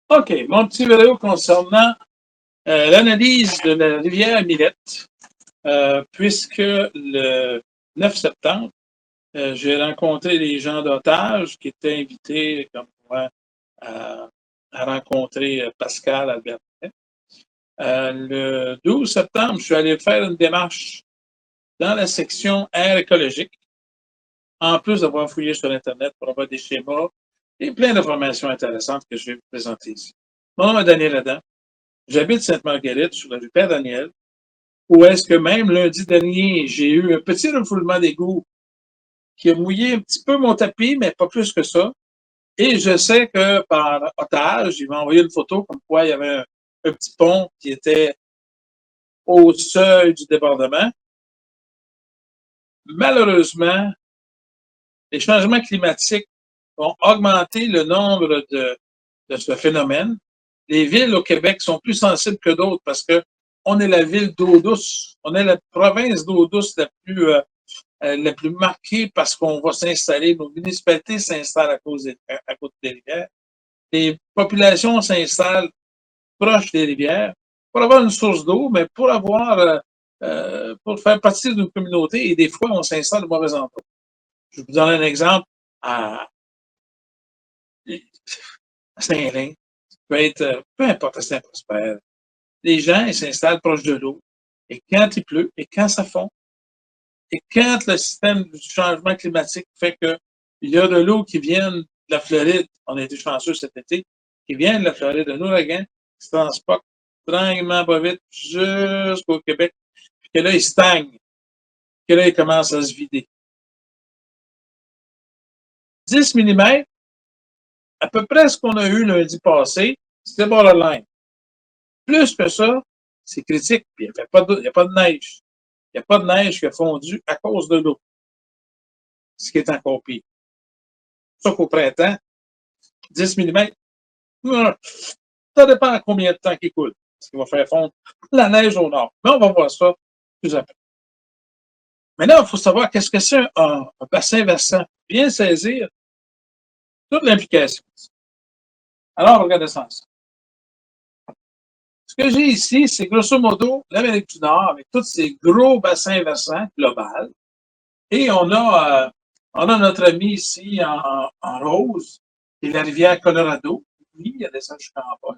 OK, mon petit vidéo concernant l'analyse de la rivière Millette, puisque le 9 septembre, j'ai rencontré les gens d'Otage qui étaient invités comme moi à, à rencontrer Pascal Albertin. Le 12 septembre, je suis allé faire une démarche dans la section air écologique, en plus d'avoir fouillé sur Internet pour avoir des schémas et plein d'informations intéressantes que je vais vous présenter ici. Mon nom est Daniel Adam. J'habite Sainte-Marguerite, sur la rue Père-Daniel, où est-ce que même lundi dernier, j'ai eu un petit refoulement d'égout qui a mouillé un petit peu mon tapis, mais pas plus que ça. Et je sais que par Otage, il m'a envoyé une photo comme quoi il y avait un petit pont qui était au seuil du débordement. Malheureusement, les changements climatiques ont augmenté le nombre de ce phénomène. Les villes au Québec sont plus sensibles que d'autres parce que on est la ville d'eau douce. On est la province d'eau douce la plus marquée parce qu'on va s'installer, nos municipalités s'installent à côté des rivières. Les populations s'installent proches des rivières pour avoir une source d'eau, mais pour faire partie d'une communauté, et des fois, on s'installe au mauvais endroit. Je vous donne un exemple à Saint-Lin, peut être, peu importe, à Saint-Prosper. Les gens, ils s'installent proche de l'eau. Et quand il pleut, et quand ça fond, et quand le système du changement climatique fait qu'il y a de l'eau qui vient de la Floride, on a été chanceux cet été, qui vient de la Floride, un ouragan, qui se transporte tranquillement pas vite jusqu'au Québec, puis que là, il stagne, que là, il commence à se vider. 10 mm, à peu près ce qu'on a eu lundi passé, c'était borderline. Plus que ça, c'est critique, puis il n'y a pas de neige. Il n'y a pas de neige qui a fondu à cause de l'eau, ce qui est encore pire. Sauf qu'au printemps, 10 mm, ça dépend à combien de temps qu'il coule, ce qui va faire fondre la neige au nord. Mais on va voir ça plus après. Maintenant, il faut savoir qu'est-ce que c'est un bassin versant. Bien saisir toute l'implication. Alors, regardez ça. Ce que j'ai ici, c'est grosso modo l'Amérique du Nord avec tous ces gros bassins versants globaux. Et on a notre ami ici en rose, qui est la rivière Colorado. Oui, il y a des sages jusqu'en bas.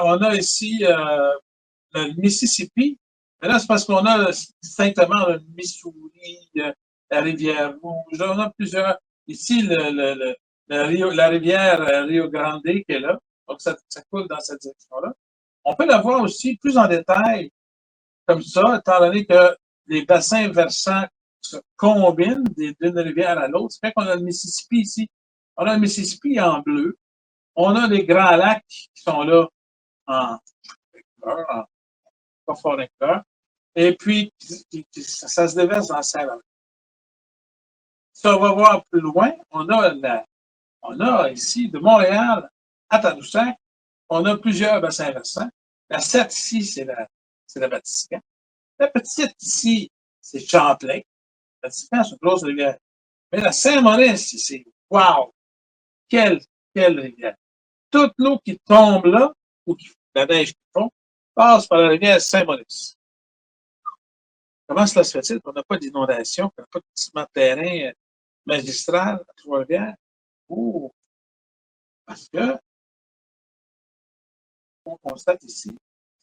On a ici le Mississippi. Mais là, c'est parce qu'on a distinctement le Missouri, la rivière Rouge. On a plusieurs. Ici, la rivière Rio Grande qui est là. Donc, ça coule dans cette direction-là. On peut la voir aussi plus en détail, comme ça, étant donné que les bassins versants se combinent d'une rivière à l'autre. C'est fait qu'on a le Mississippi ici. On a le Mississippi en bleu. On a les grands lacs qui sont là en pas fort d'accord. Et puis, ça se déverse dans Saint-Laurent. Si on va voir plus loin, on a ici, de Montréal à Tadoussac, on a plusieurs bassins versants. La 7 ici, c'est la Vatican. La petite ici, c'est Champlain. La Vatican, c'est une grosse rivière. Mais la Saint-Maurice, c'est wow! Quelle, quelle rivière! Toute l'eau qui tombe là, ou la neige qui fond, passe par la rivière Saint-Maurice. Comment cela se fait-il qu'on n'a pas d'inondation, qu'on n'a pas de ciment de terrain magistral à Trois-Rivières? Oh, parce que, on constate ici,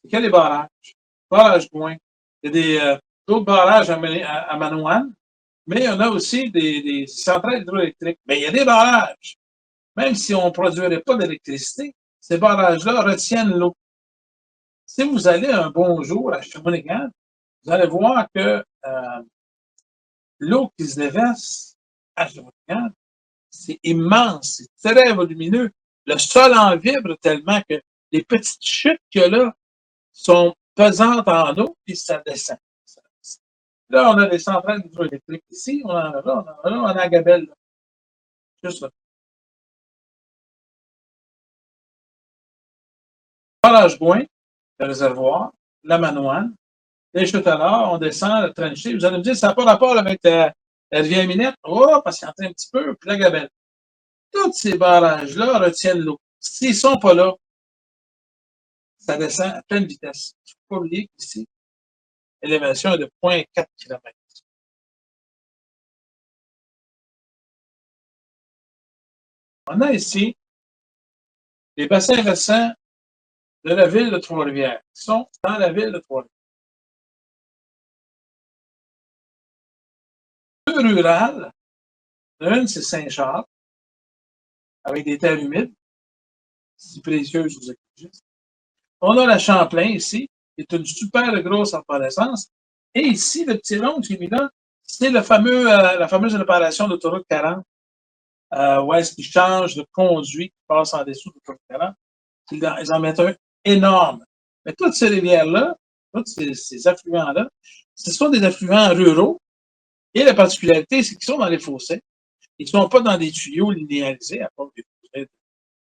c'est qu'il y a des barrages. Barrage Gouin. Il y a d'autres barrages à Manoine, mais on a aussi des centrales hydroélectriques. Mais il y a des barrages. Même si on ne produirait pas d'électricité, ces barrages-là retiennent l'eau. Si vous allez un bon jour à Shawinigan, vous allez voir que l'eau qui se déverse à Shawinigan, c'est immense, c'est très volumineux. Le sol en vibre tellement que les petites chutes qu'il y a là sont pesantes en eau, puis ça descend. Là, on a des centrales hydroélectriques ici, on en a là, on en a là, on a à Gabelle. Là. Juste là. Barrage Gouin, le réservoir, la Manoine, les chutes à l'or, on descend, le tranché. Vous allez me dire, ça n'a pas rapport avec la rivière Minette. Oh, parce qu'il y en a un petit peu, puis la Gabelle. Tous ces barrages-là retiennent l'eau. S'ils ne sont pas là, ça descend à pleine vitesse. Il ne faut pas oublier qu'ici, l'élévation est de 0,4 km. On a ici les bassins versants de la ville de Trois-Rivières, qui sont dans la ville de Trois-Rivières. Deux rurales, l'une c'est Saint-Charles, avec des terres humides, si précieuses aux écologistes. On a la Champlain ici, qui est une super grosse arborescence. Et ici, le petit rond que j'ai mis là, c'est la fameuse réparation d'autoroute 40, où est-ce qu'ils changent de conduit qui passe en dessous de l'autoroute 40. Ils en mettent un énorme. Mais toutes ces rivières-là, tous ces affluents-là, ce sont des affluents ruraux. Et la particularité, c'est qu'ils sont dans les fossés. Ils ne sont pas dans des tuyaux linéarisés, à part des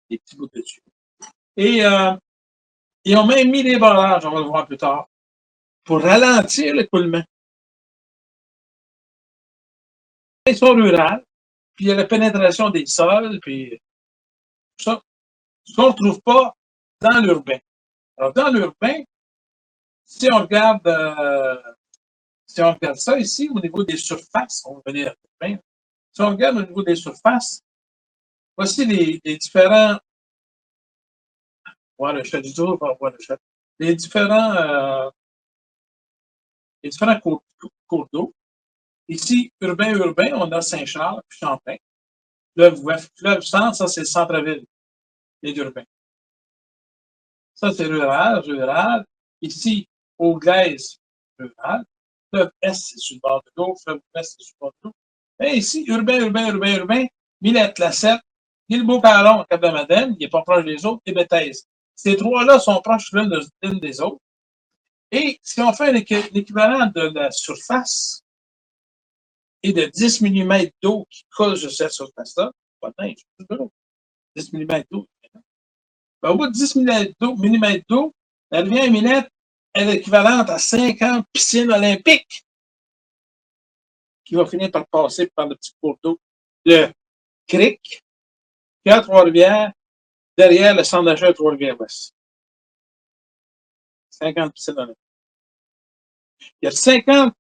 petits bouts de tuyaux. Et ils ont même mis des barrages, on va le voir plus tard, pour ralentir l'écoulement. Ils sont rurales, puis il y a la pénétration des sols, puis tout ça, ce qu'on ne retrouve pas dans l'urbain. Alors, dans l'urbain, si on regarde ça ici, au niveau des surfaces, on va venir à l'urbain. Si on regarde au niveau des surfaces, voici les différents. Voir le chat du tour, on va voir le chat. Les différents cours d'eau. Ici, urbain, on a Saint-Charles, puis Champlain. Fleuve centre, ça, c'est le centre-ville, les urbains. Ça, c'est rural. Ici, Auglaize, rural. Fleuve Est, c'est sur le bord de l'eau. Fleuve Ouest, c'est sur le bord de l'eau. Et ici, urbain. Millette, Lacette, Guilbeault-Caron, Cap-de-Madeleine, il n'est pas proche des autres, et Bethesda. Ces trois-là sont proches l'une des autres. Et si on fait l'équivalent de la surface et de 10 mm d'eau qui colle sur cette surface-là, pas de neige, 10 mm d'eau. Ben, au bout de 10 mm d'eau, la rivière Millette est équivalente à 50 piscines olympiques qui va finir par passer par le petit cours d'eau de Cric, qui est à Trois-Rivières, derrière le centre d'achat de Trois-Rivières-Ouest. 50 piscines olympiques. Il y a 50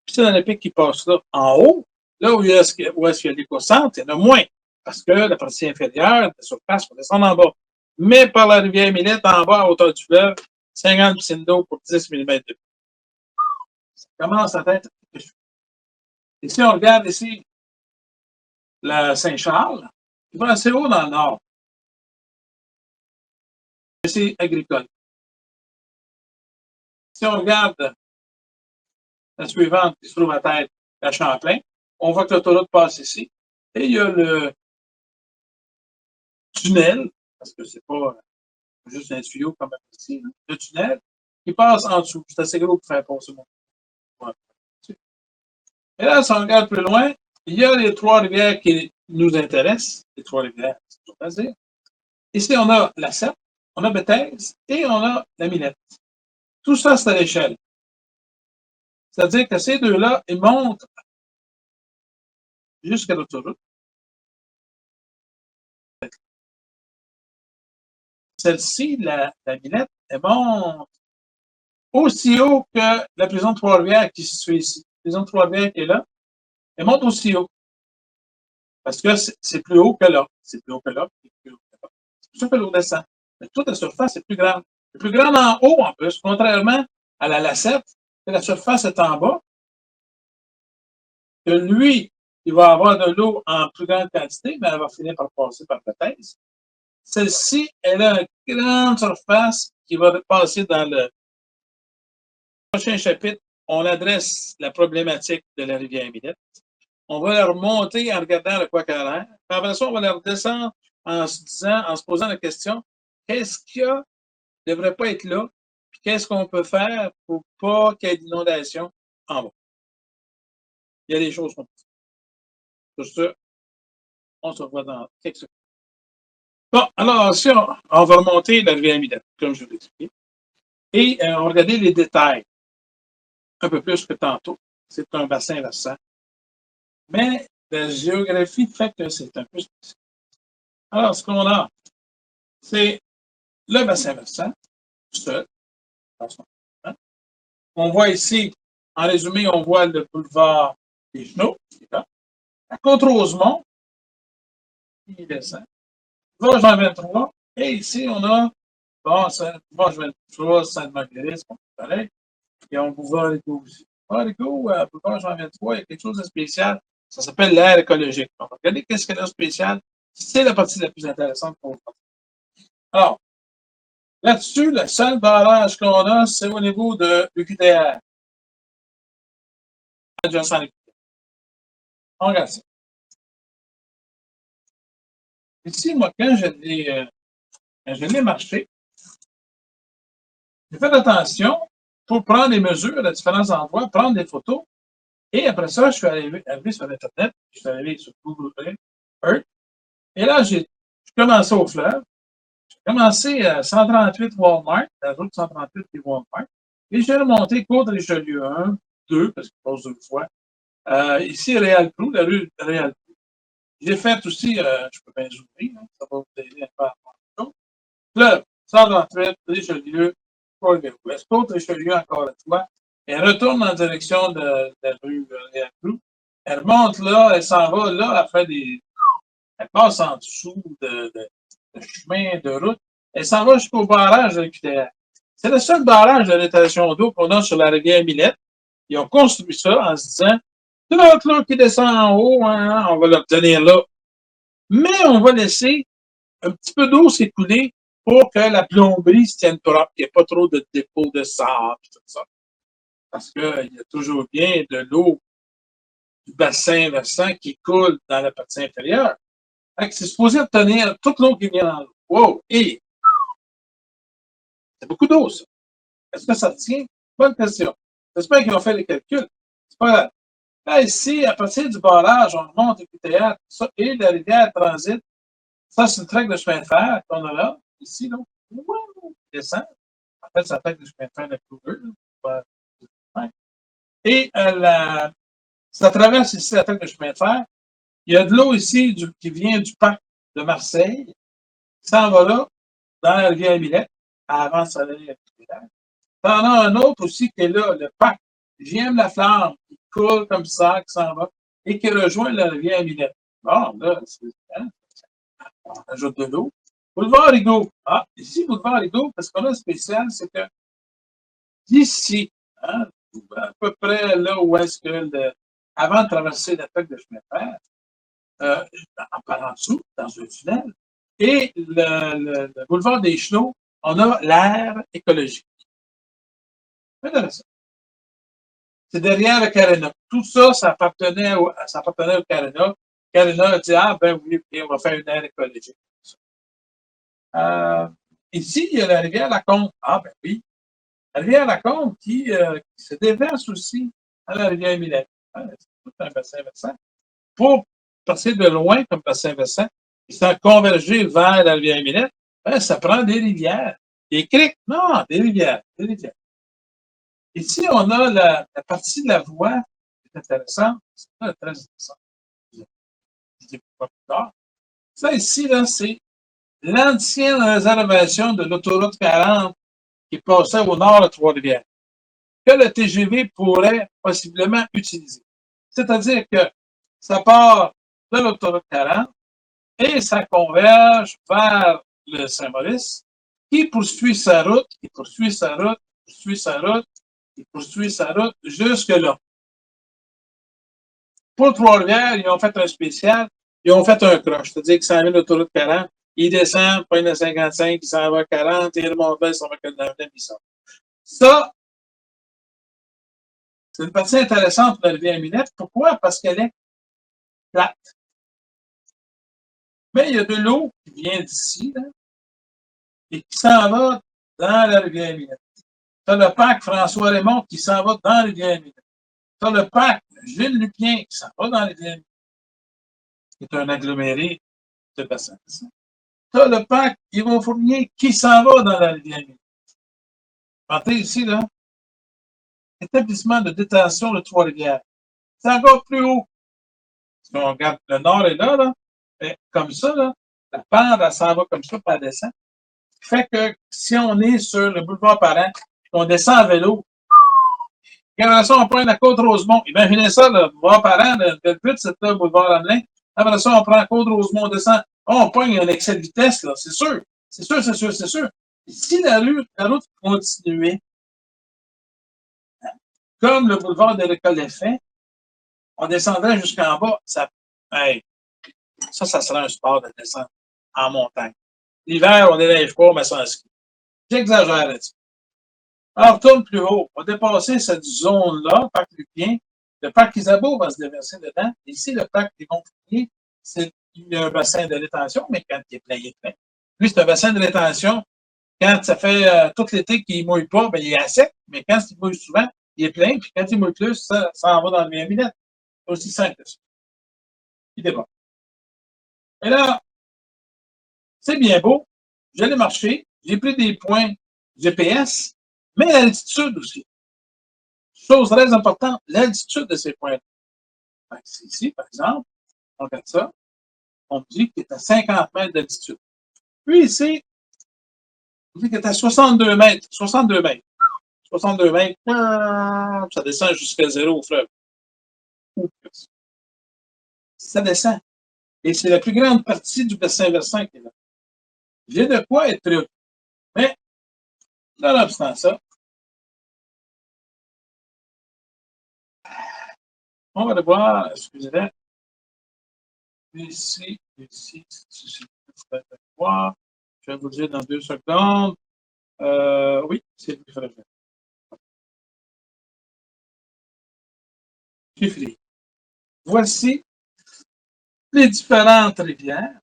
piscines olympiques qui passent là en haut, là où est-ce qu'il y a l'éco-centre, il y en a moins, parce que la partie inférieure, la surface, va descendre en bas. Mais par la rivière Millette, en bas, à hauteur du fleuve, 50 piscines d'eau pour 10 mm d'eau. Ça commence à être. Et si on regarde ici, la Saint-Charles, il va assez haut dans le nord. C'est agricole. Si on regarde la suivante qui se trouve à tête, la Champlain, on voit que l'autoroute passe ici. Et il y a le tunnel, parce que c'est pas juste un tuyau comme ici, le tunnel, qui passe en dessous. C'est assez gros pour faire passer mon. Et là, si on regarde plus loin, il y a les Trois-Rivières qui nous intéressent. Les Trois-Rivières, c'est toujours facile. Ici, on a la Sept, on a Bethesda et on a la Millette. Tout ça, c'est à l'échelle. C'est-à-dire que ces deux-là, ils montent jusqu'à l'autoroute. Celle-ci, la Millette, elle monte aussi haut que la prison de Trois-Rivières qui se situe ici. La prison de Trois-Rivières qui est là, elle monte aussi haut. Parce que c'est plus haut que là. C'est plus haut que là. C'est pour ça que l'eau descend. Mais toute la surface est plus grande. C'est plus grande en haut, en plus, contrairement à la Lacette, que la surface est en bas. Que lui, il va avoir de l'eau en plus grande quantité, mais elle va finir par passer par Bethesda. Celle-ci, elle a une grande surface qui va passer dans le prochain chapitre. On adresse la problématique de la rivière Millette. On va la remonter en regardant le Quacalaire. Après ça, on va la redescendre en se posant la question, qu'est-ce qu'il y a qui ne devrait pas être là? Puis qu'est-ce qu'on peut faire pour pas qu'il y ait d'inondation en bas? Il y a des choses qu'on peut faire. Pour ça, on se revoit dans quelques secondes. Bon, alors, si on va remonter la rivière Millette, comme je vous l'ai expliqué, et on va regarder les détails un peu plus que tantôt. C'est un bassin versant. Mais la géographie fait que c'est un peu spécial. Alors, ce qu'on a, c'est le bassin versant, tout seul. On voit ici, en résumé, on voit le boulevard des Genoux, qui est là. À Côte-Rosemont, il descend. Boulevard Jean 23, et ici, on a, bon, boulevard Jean 23, Sainte-Marguerite, c'est pas pareil. Et on boulevard Rigaud aussi. Boulevard Jean 23, il y a quelque chose de spécial. Ça s'appelle l'aire écologique. Donc, regardez qu'est-ce qu'il y a de spécial. C'est la partie la plus intéressante pour vous. Alors, là-dessus, le seul barrage qu'on a, c'est au niveau de l'UQTR. On regarde ça. Ici, moi, quand je l'ai marché, j'ai fait attention pour prendre des mesures à différents endroits, prendre des photos. Et après ça, je suis arrivé sur Internet, je suis arrivé sur Google Earth. Et là, j'ai commencé au fleuve. J'ai commencé à 138 Walmart, la route 138 des Walmart. Et j'ai remonté Côte-Richelieu 1, 2, parce que je pose 2 fois. Ici, Réal-Clou, la rue Réal-Clou. J'ai fait aussi, je peux bien zoomer, hein, ça va vous aider à faire la chose. Fleuve, 138, Richelieu, Côte-Ouest. Côte-Richelieu, encore une fois. Elle retourne en direction de la rue Réal-Clou. Elle remonte là, elle s'en va là, elle fait des. Elle passe en dessous de chemin, de route. Elle s'en va jusqu'au barrage de l'UQTR. C'est le seul barrage de rétention d'eau qu'on a sur la rivière Millette. Ils ont construit ça en se disant, tout l'autre là qui descend en haut, hein, on va le tenir là. Mais on va laisser un petit peu d'eau s'écouler pour que la plomberie se tienne propre, qu'il n'y ait pas trop de dépôts de sable, tout ça. Parce qu'il y a toujours bien de l'eau du bassin versant qui coule dans la partie inférieure. C'est supposé obtenir toute l'eau qui vient en haut. Wow! Et c'est beaucoup d'eau, ça. Est-ce que ça tient? Bonne question. J'espère qu'ils ont fait les calculs. C'est pas grave. Là, ici, à partir du barrage, on remonte au théâtre, ça, et la rivière transite. Ça, c'est une traque de chemin de fer qu'on a là, ici, là. Wow! Descend. En fait, c'est la traque de chemin de fer de Cougar. Et ça traverse ici la traque de chemin de fer. Il y a de l'eau ici qui vient du parc de Marseille, qui s'en va là, dans la rivière Millette, avant de s'aller à Cougar. T'en as un autre aussi qui est là, le parc J'aime la flamme, qui coule comme ça, qui s'en va, et qui rejoint la rivière Millette. Bon, là, hein, on ajoute de l'eau. Boulevard Rigaud. Ah, ici, Boulevard Rigaud, parce qu'on a un spécial, c'est que d'ici, hein, à peu près là où est-ce que, avant de traverser la plaque de chemin de fer, par en dessous, dans un tunnel, et le boulevard des Chenaux, on a l'aire écologique. Intéressant. C'est derrière le Carena. Tout ça, ça appartenait au Carena. Carena a dit, ah, ben oui, on va faire une aire écologique. Ici, il y a la rivière Lacombe. Ah, ben oui. La rivière Lacombe qui se déverse aussi à la rivière Millette. C'est tout un bassin versant. Pour passer de loin comme bassin versant, et sans converger vers la rivière Millette, ben, ça prend des rivières. Des criques? Non, des rivières. Des rivières. Ici, on a la partie de la voie qui est intéressante. C'est très intéressant. Je dis pas plus tard. Ça ici, là, c'est l'ancienne réservation de l'autoroute 40 qui passait au nord de Trois-Rivières, que le TGV pourrait possiblement utiliser. C'est-à-dire que ça part de l'autoroute 40 et ça converge vers le Saint-Maurice, qui poursuit sa route, qui poursuit sa route, poursuit sa route, qui poursuit sa route jusque-là. Pour Trois-Rivières, ils ont fait un spécial, ils ont fait un croche, c'est-à-dire qu'ils s'en viennent l'autoroute 40, ils descendent, prennent le 55, ils s'en vont à 40, ils remontent, ils s'en vont à 49, ils sortent. Ça, c'est une partie intéressante de la rivière Millette. Pourquoi? Parce qu'elle est plate. Mais il y a de l'eau qui vient d'ici, là, et qui s'en va dans la rivière Millette. Tu as le parc François Raymond qui s'en va dans la rivière Millette. Tu as le parc Gilles Lupien qui s'en va dans la rivière Millette, qui est un aggloméré de bassins. Tu as le parc Yvon Fournier qui s'en va dans la rivière Millette. Entrez ici, là, établissement de détention de Trois-Rivières. C'est encore plus haut. Si on regarde le nord est là, là, et comme ça, là, la pente, elle s'en va comme ça, puis elle descend. fait que si on est sur le boulevard Parent, on descend à vélo, et après ça, on prend la Côte-Rosemont. Imaginez ça, le boulevard Parent, le but, c'était le boulevard Hamelin. Après ça, on prend la Côte-Rosemont, on descend. On pogne un excès de vitesse, là, c'est sûr. C'est sûr, c'est sûr, c'est sûr. Si la route continuait, comme le boulevard de l'École des Faits, on descendrait jusqu'en bas. Hey, ça serait un sport de descente en montagne. L'hiver, on déneige pas, mais sans ski. J'exagère là-dessus. Alors, on retourne plus haut. On va dépasser cette zone-là, parc Lupien. Le parc Isabeau va se déverser dedans. Ici, le parc des Gonfriers, il y a un bassin de rétention, mais quand il est plein, il est plein. Lui, c'est un bassin de rétention. Quand ça fait tout l'été qu'il ne mouille pas, ben, il est à sec, mais quand il mouille souvent, il est plein, puis quand il mouille plus, ça en va dans le bien c'est aussi simple que ça. Il déborde. Et là, c'est bien beau. J'allais marcher, j'ai pris des points GPS, mais l'altitude aussi. Chose très importante, l'altitude de ces points-là. C'est ici, par exemple, on regarde ça, on me dit qu'il est à 50 mètres d'altitude. Puis ici, on dit qu'il est à 62 mètres. 62 mètres. 62 mètres, ça descend jusqu'à zéro au fleuve. Ça descend. Et c'est la plus grande partie du bassin versant qui est là. J'ai de quoi être préoccupé. Mais, nonobstant ça, on va aller voir, excusez-moi, ici, vous allez voir. Je vais vous le dire dans 2 secondes. Oui, c'est le qu'il faudrait faire. Chiffré. Voici les différentes rivières,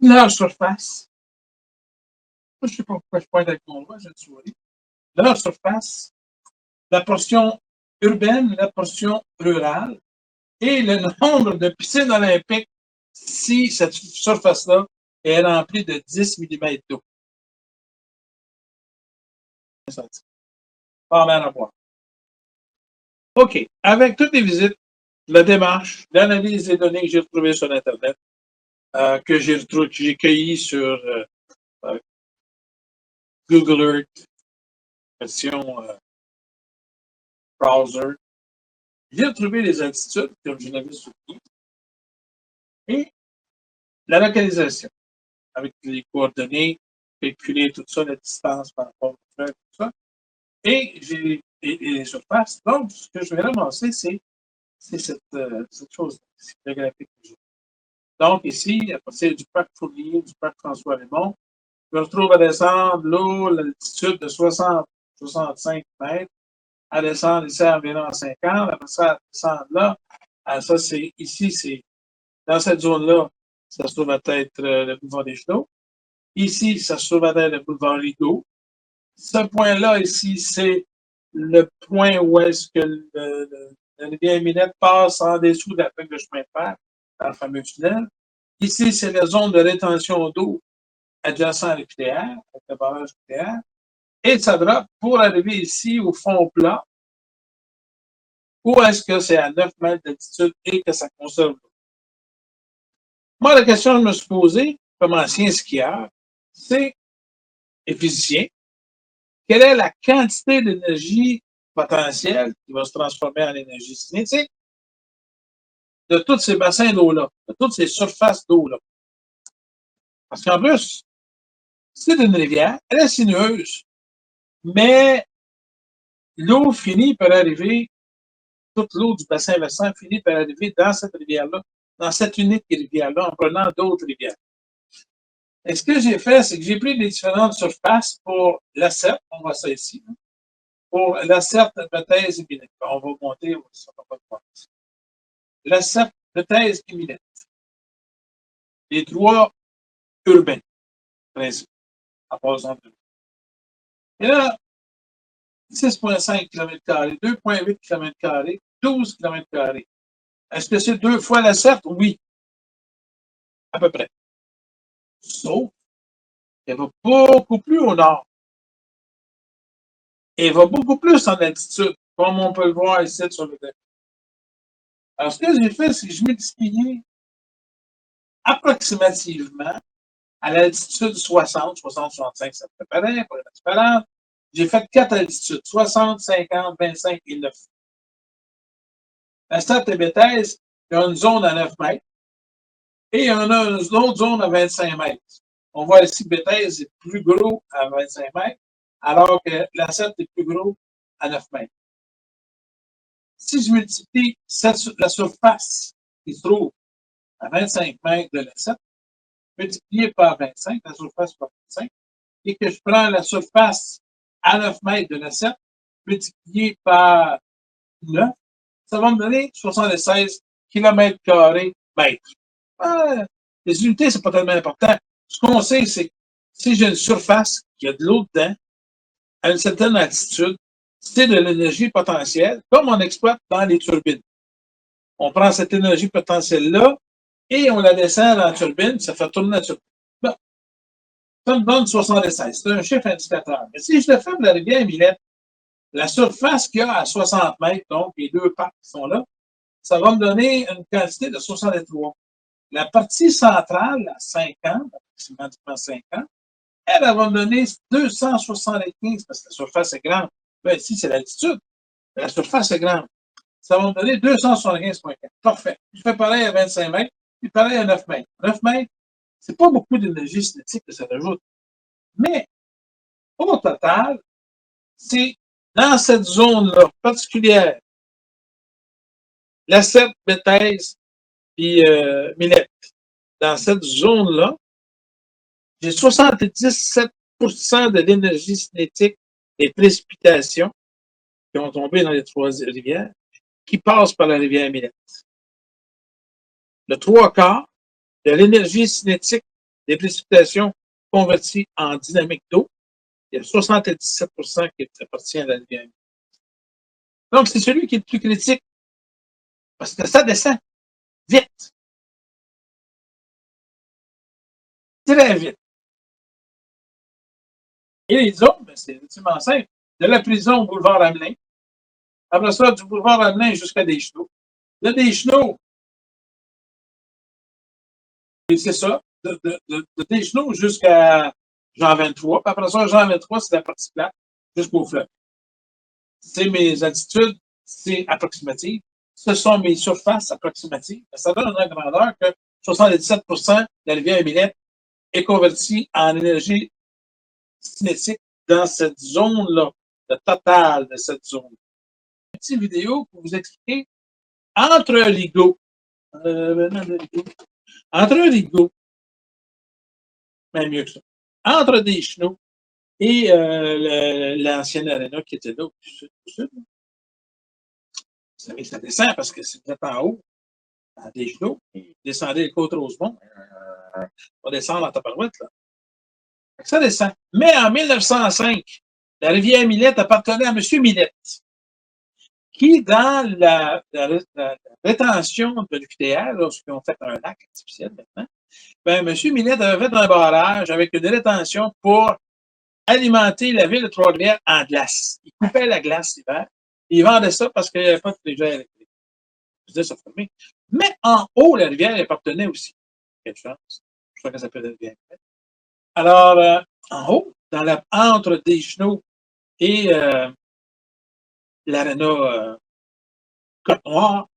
leur surface. Je ne sais pas pourquoi je pointe avec mon doigt, j'ai une souris. Leur surface, la portion urbaine, la portion rurale, et le nombre de piscines olympiques si cette surface-là est remplie de 10 mm d'eau. Pas mal à voir. OK. Avec toutes les visites, la démarche, l'analyse des données que j'ai retrouvées sur Internet, que j'ai cueillies sur Google Earth, version browser, j'ai retrouvé les altitudes, comme je l'avais souligné, et la localisation, avec les coordonnées, calculer tout ça, la distance par rapport au fleuve, tout ça, et les surfaces. Donc, ce que je vais ramasser, c'est cette chose, le graphique que j'ai. Donc, ici, à partir du parc Fournier, du parc François-Raymond, je me retrouve à descendre l'eau, l'altitude de 65 mètres, à descendre ici à environ 50, après ça, à descendre là. Ça, c'est ici, c'est dans cette zone-là, ça se trouve à être le boulevard des Chenaux. Ici, ça se trouve à être le boulevard Rigaud. Ce point-là, ici, c'est le point où est-ce que la rivière Minette passe en dessous de la plaque de chemin de fer, dans le fameux tunnel. Ici, c'est la zone de rétention d'eau adjacent à l'EPTR, avec le barrage EPTR. Et ça drop pour arriver ici au fond plat, où est-ce que c'est à 9 mètres d'altitude et que ça conserve l'eau. Moi, la question que je me suis posée, comme ancien skieur, c'est, et physicien, quelle est la quantité d'énergie potentielle qui va se transformer en énergie cinétique de tous ces bassins d'eau-là, de toutes ces surfaces d'eau-là? Parce qu'en plus, c'est une rivière, elle est sinueuse, mais l'eau finit par arriver, toute l'eau du bassin versant finit par arriver dans cette rivière-là, dans cette unique rivière-là, en prenant d'autres rivières. Et ce que j'ai fait, c'est que j'ai pris les différentes surfaces pour la CERT, on voit ça ici, pour la CERT, Bethèse et Minette. On va monter, ça va pas de voir. La CERT, Bethèse et Minette. Les 3 urbains, principaux, à part de. Et là, 6,5 km, 2,8 km, 12 km. Est-ce que c'est 2 fois la CERT? Oui, à peu près. Sauf qu'elle va beaucoup plus au nord. Et elle va beaucoup plus en altitude, comme on peut le voir ici sur le graphique. Alors, ce que j'ai fait, c'est que je multiplié approximativement à l'altitude 60, 60, 65, ça fait pareil pour les différentes. J'ai fait 4 altitudes, 60, 50, 25 et 9. La stade de Bethesda, il y a une zone à 9 mètres et il y en a une autre zone à 25 mètres. On voit ici que Bethesda est plus gros à 25 mètres, alors que la 7 est plus gros à 9 mètres. Si je multiplie la surface qui se trouve à 25 mètres de la 7, multiplié par 25, la surface par 25, et que je prends la surface à 9 mètres de la 7, multiplié par 9, ça va me donner 76 km² mètres. Les unités, c'est pas tellement important. Ce qu'on sait, c'est que si j'ai une surface qui a de l'eau dedans, à une certaine altitude, c'est de l'énergie potentielle, comme on exploite dans les turbines. On prend cette énergie potentielle-là et on la descend dans la turbine, ça fait tourner la turbine. Bon, ça me donne 76. C'est un chiffre indicateur. Mais si je le fais pour la rivière Millette, la surface qu'il y a à 60 mètres, donc les deux parcs qui sont là, ça va me donner une quantité de 63. La partie centrale, à 50, approximativement 50, elle va me donner 275 parce que la surface est grande. Ben, ici, c'est l'altitude. La surface est grande. Ça va me donner 275,4. Parfait. Je fais pareil à 25 mètres, puis pareil à 9 mètres. 9 mètres, c'est pas beaucoup d'énergie cinétique que ça rajoute. Mais, au total, c'est dans cette zone-là particulière, la 7, Bethesda, puis Millette, dans cette zone-là, j'ai 77% de l'énergie cinétique des précipitations qui ont tombé dans les trois rivières, qui passent par la rivière Millette. Le 3/4 de l'énergie cinétique des précipitations converties en dynamique d'eau, il y a 77% qui appartient à la rivière Millette. Donc, c'est celui qui est le plus critique, parce que ça descend vite, très vite. Et les autres, ben, c'est relativement simple. De la prison au boulevard Hamelin. Après ça, du boulevard Hamelin jusqu'à Deschenaux. De Deschenaux, c'est ça, de Deschenaux jusqu'à Jean 23. Puis après ça, Jean 23, c'est la partie plate jusqu'au fleuve. C'est mes altitudes, c'est approximatif. Ce sont mes surfaces approximatives. Ça donne une grandeur que 77% de la rivière Millette est convertie en énergie cinétique dans cette zone-là, le total de cette zone. Une petite vidéo pour vous expliquer entre Rigaud, entre Rigaud, même mieux que ça, entre Deschenaux et l'ancienne aréna qui était là au sud. Vous savez que ça descend parce que si vous êtes en haut, à Deschenaux, vous descendez le Côte-Rosemont, on va descendre en tabarouette, là. Ça descend. Mais en 1905, la rivière Millette appartenait à M. Millette, qui, dans la rétention de l'UQTR, lorsqu'ils ont fait un lac artificiel maintenant, ben, M. Millette avait fait un barrage avec une rétention pour alimenter la ville de Trois-Rivières en glace. Il coupait la glace l'hiver. Il vendait ça parce qu'il n'y avait pas de rivière électrique. Je disais, ça fermé. Mais en haut, la rivière appartenait aussi. Quelle chance. Je crois qu'elle s'appelle la rivière. Alors, en haut, entre Deschenaux et l'aréna Côte-Noire,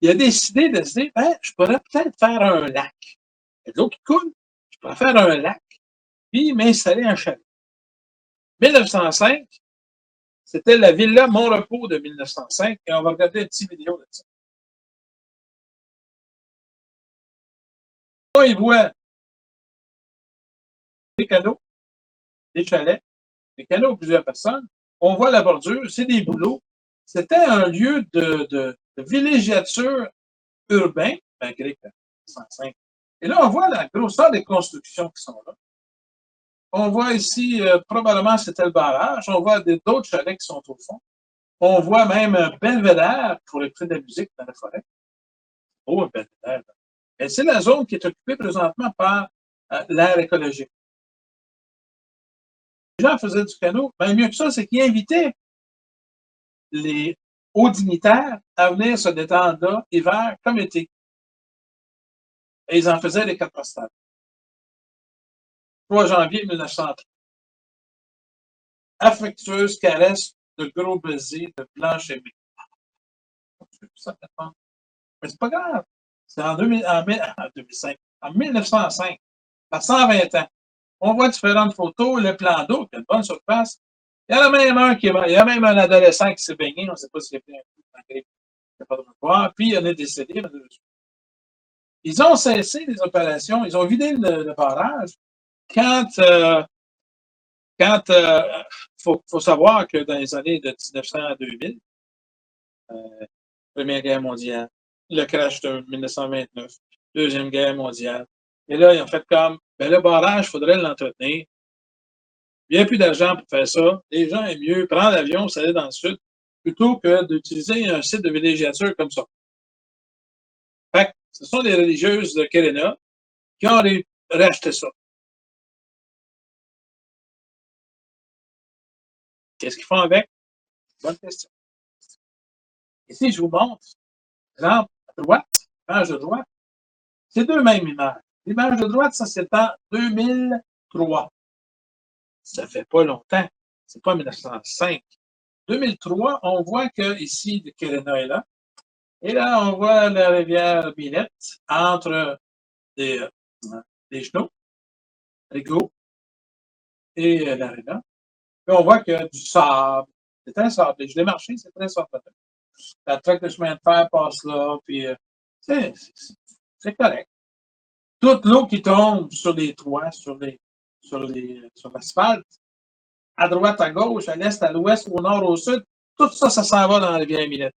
il a décidé de se dire, ben, je pourrais peut-être faire un lac. Il y a de l'eau qui coule, je pourrais faire un lac, puis m'installer un chalet. 1905, c'était la Villa Mon-Repos de 1905, et on va regarder une petite vidéo de ça. Là, il voit des canaux, des chalets, des canaux pour plusieurs personnes. On voit la bordure, c'est des bouleaux. C'était un lieu de villégiature urbain, malgré que 1905. Et là, on voit la grosseur des constructions qui sont là. On voit ici, probablement, c'était le barrage. On voit d'autres chalets qui sont au fond. On voit même un belvédère pour écouter de la musique dans la forêt. Oh, un belvédère. Et c'est la zone qui est occupée présentement par l'aire écologique. Les gens faisaient du canot. Ben, mieux que ça, c'est qu'ils invitaient les hauts dignitaires à venir se détendre là, hiver comme été. Et ils en faisaient des cartes postales. 3 janvier 1930. Affectueuse caresse de gros baisers de blanche aimée. Mais c'est pas grave. C'est en 2005. En 1905. À 120 ans. On voit différentes photos, le plan d'eau, qui a une bonne surface. Il y en a même il y a même un adolescent qui s'est baigné, on ne sait pas s'il a pris un coup de grippe, il n'a pas de voir, puis il en est décédé, malheureusement. Ils ont cessé les opérations, ils ont vidé le barrage quand, faut savoir que dans les années de 1900 à 2000, Première Guerre mondiale, le crash de 1929, Deuxième Guerre mondiale. Et là, ils ont fait comme, ben le barrage, il faudrait l'entretenir. Il n'y a plus d'argent pour faire ça. Les gens aiment mieux prendre l'avion, s'aller dans le sud, plutôt que d'utiliser un site de villégiature comme ça. Fait que ce sont les religieuses de Kelena qui ont racheté ça. Qu'est-ce qu'ils font avec? Bonne question. Ici, je vous montre, exemple, à droite, l'image de droite, c'est deux mêmes images. L'image de droite, ça, c'est en 2003. Ça fait pas longtemps. C'est pas 1905. 2003, on voit que ici, le Kelena est là. Et là, on voit la rivière Minette entre des, genoux, Rigaud et l'aréna. Puis on voit qu'il y a du sable. C'est très sablé. Je l'ai marché, c'est très sablé. La traque de chemin de fer passe là, puis c'est correct. Toute l'eau qui tombe sur les toits, sur l'asphalte, à droite, à gauche, à l'est, à l'ouest, au nord, au sud, tout ça, ça s'en va dans la rivière Minette.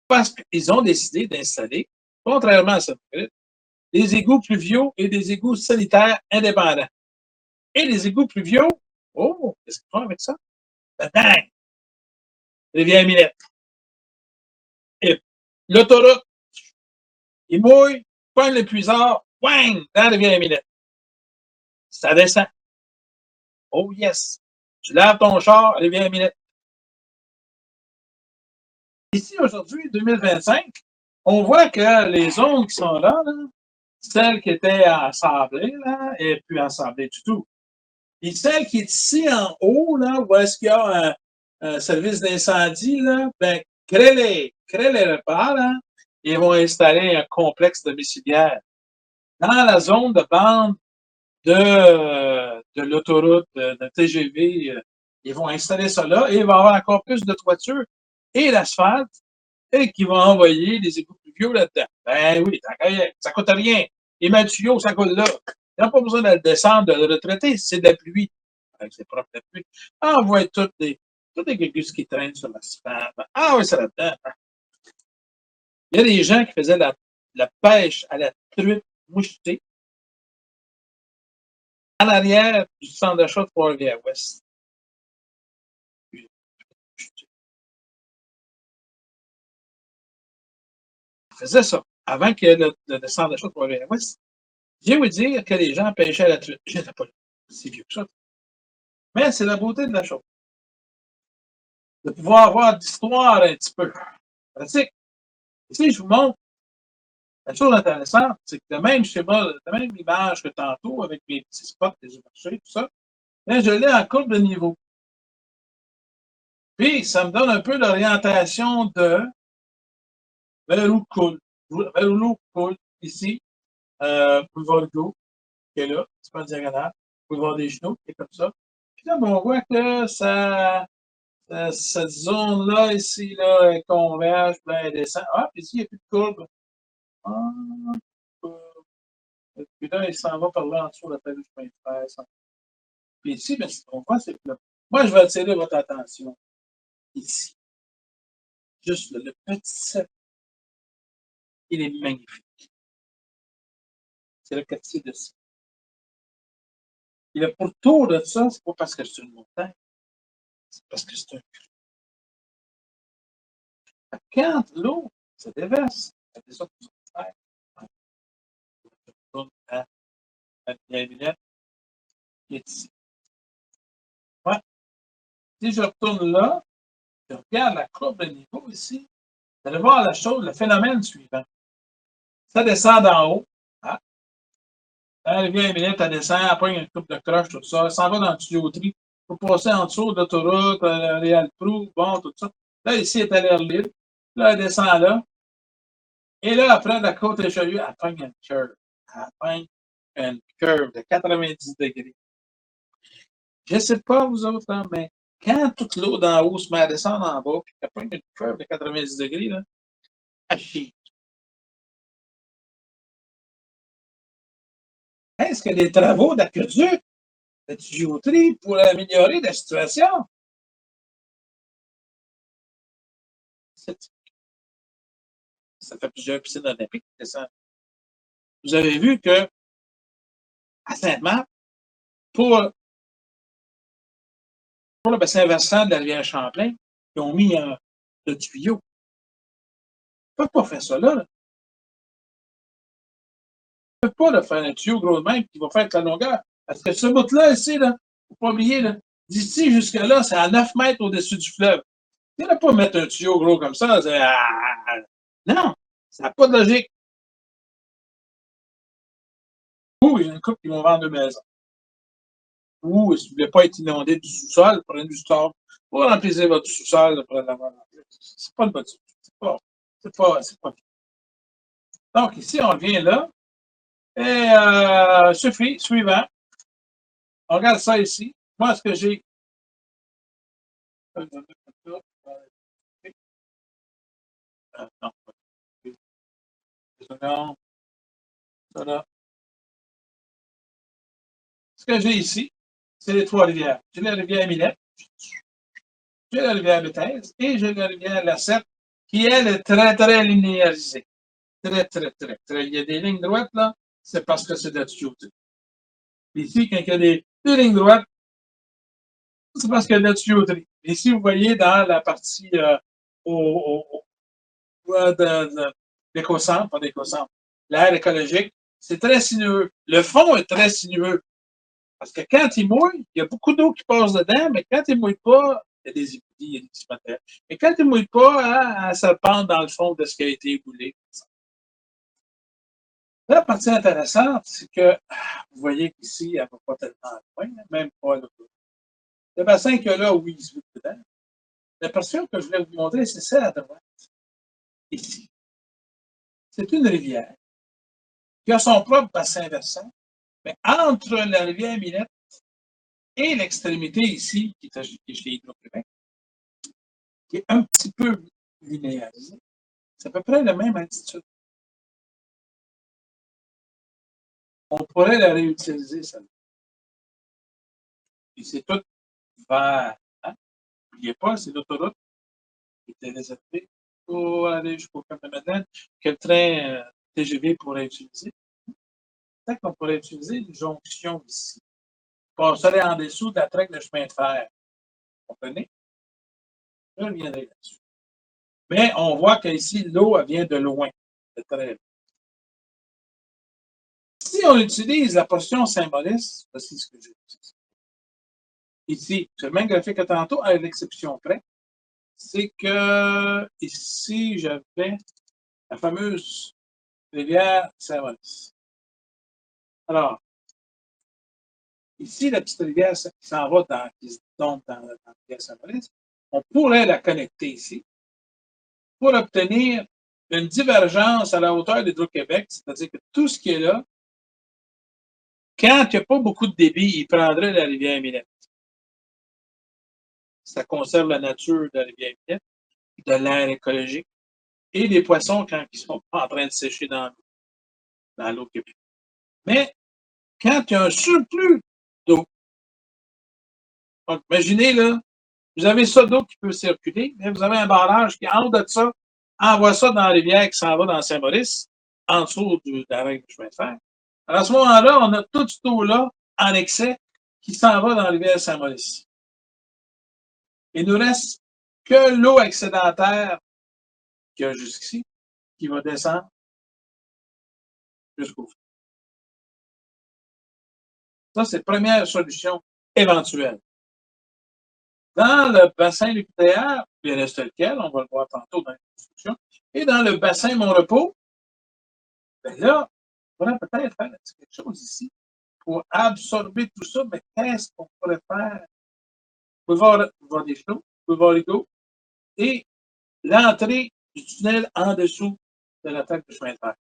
Parce qu'ils ont décidé d'installer, contrairement à ça, des égouts pluviaux et des égouts sanitaires indépendants. Et les égouts pluviaux, oh, qu'est-ce qu'ils font avec ça? Bang! Rivière Minette. Et l'autoroute, il mouille, pogne le puisard, wang, dans la rivière Minette. Ça descend. Oh yes! Tu laves ton char, rivière Minette. Ici, aujourd'hui, 2025, on voit que les zones qui sont là, celles qui étaient ensablées, là, et plus ensablées du tout. Et celle qui est ici en haut, là, où est-ce qu'il y a un service d'incendie, là, ben, crée les repas, là, et ils vont installer un complexe domiciliaire. Dans la zone de bande de l'autoroute, de TGV, ils vont installer ça là, et il va y avoir encore plus de toitures et l'asphalte, et qui vont envoyer des égouts pluviaux là-dedans. Ben oui, ça coûte rien. Les tuyaux, ça coûte là. Ils n'ont pas besoin de le descendre, de le retraiter, c'est de la pluie. Avec ses propres pluies. Envoie toutes les gugus qui traînent sur l'asphalte. Ah oui, c'est là-dedans. Il y a des gens qui faisaient la pêche à la truite mouchetée en arrière du centre d'achat de Trois-Rivières-Ouest. Ils faisaient ça avant que le centre d'achat de Trois-Rivières-Ouest. Je vais vous dire que les gens pêchaient à la truite. Je n'étais pas là. C'est vieux que ça. Mais c'est la beauté de la chose. De pouvoir avoir d'histoire un petit peu. Pratique. Ici, je vous montre la chose intéressante, c'est que le même schéma, la même image que tantôt avec mes petits spots des marchés, tout ça, mais je l'ai en courbe de niveau. Puis, ça me donne un peu l'orientation de vers où l'eau coule, ici, boulevard Hugo, qui est là, c'est pas diagonale, boulevard des Genoux, qui est comme ça. Puis là, ben, on voit que cette zone-là, ici, là, elle converge, puis là, elle descend. Ah, puis ici, il n'y a plus de courbe. Ah, puis là, il s'en va par là en dessous de la page chemin de fer. Puis ici, ben, ce qu'on voit, c'est que là, moi, je vais attirer votre attention ici. Juste le petit cercle, il est magnifique. C'est le quartier de ça. Et le pourtour de ça, c'est pas parce que c'est une montagne, c'est parce que c'est un cru. Quand l'eau se déverse, c'est ça que vous allez faire. Je retourne à la lunette qui est ici. Ouais. Si je retourne là, je regarde la courbe de niveau ici, vous allez voir la chose, le phénomène suivant. Ça descend d'en haut. Ah. La rivière Minette, elle descend, elle pogne une coupe de croche, tout ça. Elle s'en va dans la tuyauterie pour passer en dessous de l'autoroute, Réal Proux, bon, tout ça. Là, ici, elle est à l'air libre. Là, elle descend là. Et là, après, la côte Richelieu, elle pogne une curve. Elle pogne une curve de 90 degrés. Je ne sais pas, vous autres, là, mais quand toute l'eau d'en haut se met à descendre en bas, puis qu'elle pogne une curve de 90 degrés, là, elle chie. Est-ce que des travaux d'aqueduc, de tuyauterie pour améliorer la situation? Ça fait plusieurs piscines olympiques qui descendent. Vous avez vu que à Sainte-Marthe, pour, pour le bassin versant de la rivière Champlain, ils ont mis le tuyau. Ils ne peuvent pas faire ça là. Ils ne peuvent pas là, faire un tuyau gros de même qui va faire la longueur. Parce que ce bout-là, ici, il ne faut pas oublier, d'ici jusque-là, c'est à 9 mètres au-dessus du fleuve. Il ne pas mettre un tuyau gros comme ça. Non, ça n'a pas de logique. Ou il y a une couple qui vont vendre deux maisons. Ou si vous ne voulez pas être inondé du sous-sol, prenez du store pour remplir votre sous-sol. C'est pas une bonne solution. C'est pas. Donc, ici, on vient là. Et suffit, suivant. On regarde ça ici. Moi, ce que j'ai. Non, ça là. Ce que j'ai ici, c'est les trois rivières. J'ai la rivière Minette, j'ai la rivière Bethesda et j'ai la rivière Lacette, qui, elle, est très, très linéarisée. Très, très, très, très. Il y a des lignes droites, là, c'est parce que c'est de la tuyauterie. Ici, quand il y a des lignes droites, c'est parce qu'il y a de la tuyauterie. Ici, vous voyez dans la partie de l'écocentre, pas d'écocentre, l'air écologique, c'est très sinueux. Le fond est très sinueux. Parce que quand il mouille, il y a beaucoup d'eau qui passe dedans, mais quand il ne mouille pas, il y a des éboulis, il y a des petits matériels. Mais quand il ne mouille pas, ça pend dans le fond de ce qui a été éboulé. La partie intéressante, c'est que vous voyez qu'ici, elle ne va pas tellement loin, même pas là. Le bassin qu'il y a là, oui, il se vide dedans. La portion que je voulais vous montrer, c'est celle à droite, ici. C'est une rivière qui a son propre bassin versant, mais entre la rivière Minette et l'extrémité ici, qui est chez Hydro-Québec, qui est un petit peu linéarisée, c'est à peu près la même altitude. On pourrait la réutiliser, ça. Et c'est tout vers. Hein? N'oubliez pas, c'est l'autoroute qui était réservée pour aller jusqu'au Cap de Madeleine, que le train TGV pourrait utiliser. Peut-être qu'on pourrait utiliser une jonction ici. On passerait en dessous de la traque de chemin de fer. Vous comprenez? Je reviendrai là-dessus. Mais on voit qu'ici, l'eau, elle vient de loin, de très loin. Si on utilise la portion symboliste, voici ce que j'ai dit. Ici, c'est le même graphique que tantôt, à l'exception près. C'est que ici, j'avais la fameuse rivière Saint-Maurice. Alors, ici, la petite rivière qui s'en va qui se tombe dans la rivière Saint-Maurice, on pourrait la connecter ici pour obtenir une divergence à la hauteur d'Hydro-Québec, c'est-à-dire que tout ce qui est là, quand il n'y a pas beaucoup de débit, il prendrait la rivière Minette. Ça conserve la nature de la rivière Minette, de l'air écologique et des poissons quand ils sont pas en train de sécher dans l'eau qui est plus. Mais quand il y a un surplus d'eau, donc imaginez là, vous avez ça d'eau qui peut circuler, mais vous avez un barrage qui, en haut de ça, envoie ça dans la rivière qui s'en va dans Saint-Maurice, en dessous de la règle du chemin de fer. Alors, à ce moment-là, on a toute cette eau-là en excès qui s'en va dans la rivière Saint-Maurice. Il nous reste que l'eau excédentaire qu'il y a jusqu'ici, qui va descendre jusqu'au fond. Ça, c'est la première solution éventuelle. Dans le bassin nucléaire, il reste lequel, on va le voir tantôt dans la construction, et dans le bassin Mon-Repos, ben là, on pourrait peut-être faire quelque chose ici. pour absorber tout ça, mais qu'est-ce qu'on pourrait faire? Boulevard des Flots, Boulevard Hugo, et l'entrée du tunnel en dessous de l'attaque du chemin de fer.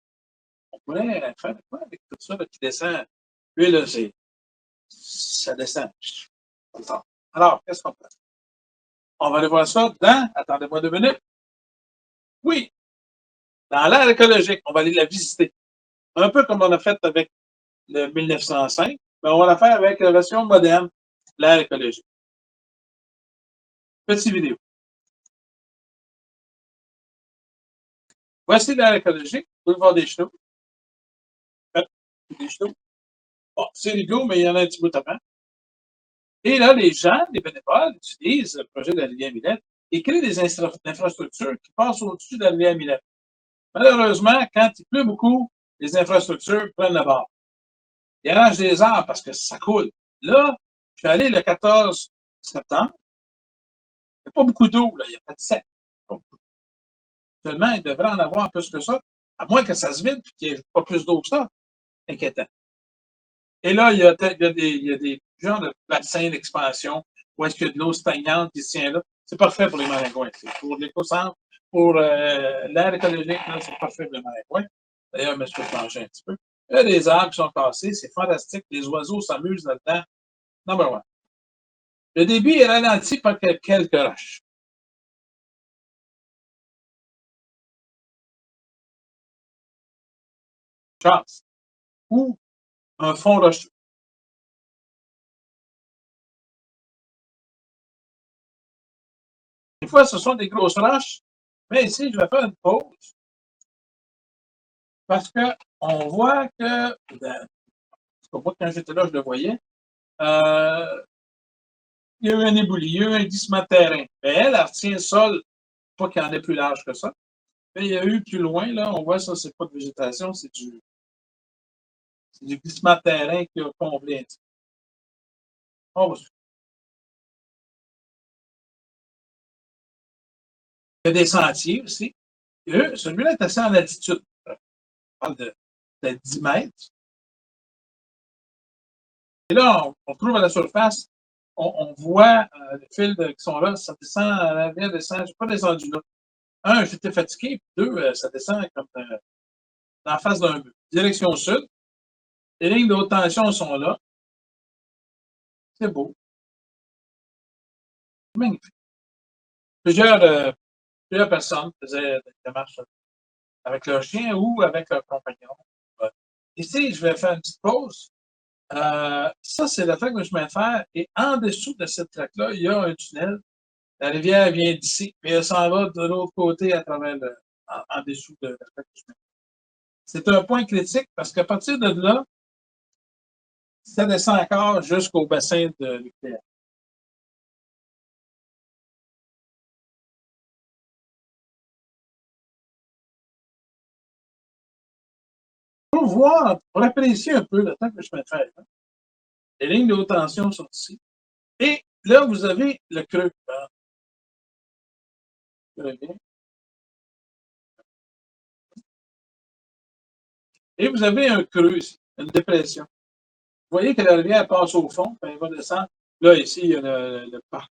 On pourrait faire quoi avec tout ça là, qui descend? Lui, là, ça descend. Alors, qu'est-ce qu'on fait? On va aller voir ça dans, attendez-moi 2 minutes. Oui, dans l'ère écologique, on va aller la visiter. Un peu comme on a fait avec le 1905, mais on va la faire avec la version moderne, l'ère écologique. Petite vidéo. Voici l'ère écologique, boulevard des Chenaux. Des Chenaux. Bon, c'est rigolo, mais il y en a un petit bout avant. Et là, les gens, les bénévoles, utilisent le projet de la rivière Millette et créent des infrastructures qui passent au-dessus de la rivière Millette. Malheureusement, quand il pleut beaucoup, les infrastructures prennent le bord. Ils arrangent des arbres parce que ça coule. Là, je suis allé le 14 septembre. Il n'y a pas beaucoup d'eau, là. Il n'y a pas de sec. Seulement, il devrait en avoir plus que ça, à moins que ça se vide et qu'il n'y ait pas plus d'eau que ça. Inquiétant. Et là, il y a des genres de bassins d'expansion où est-ce qu'il y a de l'eau stagnante qui se tient là. C'est parfait pour les maringouins. Pour l'éco-centre, pour l'air écologique, c'est parfait pour les maringouins. D'ailleurs, je peux pencher un petit peu. Il y a des arbres qui sont cassés, c'est fantastique. Les oiseaux s'amusent là-dedans. Number one. Le débit est ralenti par quelques roches. Chance. Ou un fond rocheux. Des fois, ce sont des grosses roches, mais ici, je vais faire une pause parce qu'on voit que, moi, quand j'étais là, je le voyais, euh, il y a eu un éboulis, il y a eu un glissement de terrain. Mais elle retient le sol, pas qu'il y en ait plus large que ça. Mais il y a eu plus loin, là, on voit ça, c'est pas de végétation, c'est du glissement de terrain qui a comblé un petit peu. Il y a des sentiers aussi. Celui-là est assez en altitude. On parle de 10 mètres. Et là, on trouve à la surface, on voit les fils qui sont là, ça descend, la rivière descend, je ne suis pas descendu là. Un, j'étais fatigué, puis deux, ça descend comme en face d'un but. Direction sud, les lignes de haute tension sont là. C'est beau, c'est magnifique. Plusieurs personnes faisaient des démarches avec leur chien ou avec leur compagnon. Ici, je vais faire une petite pause. Ça, c'est la traque de chemin de fer. Et en dessous de cette traque-là, il y a un tunnel. La rivière vient d'ici, mais elle s'en va de l'autre côté à travers en dessous de la traque du chemin. C'est un point critique parce qu'à partir de là, ça descend encore jusqu'au bassin de l'UQTR. Pour voir, pour apprécier un peu le temps que je vais faire, hein. Les lignes de haute tension sont ici. Et là, vous avez le creux. Et vous avez un creux ici, une dépression. Vous voyez que la rivière passe au fond, puis elle va descendre. Là, ici, il y a le parc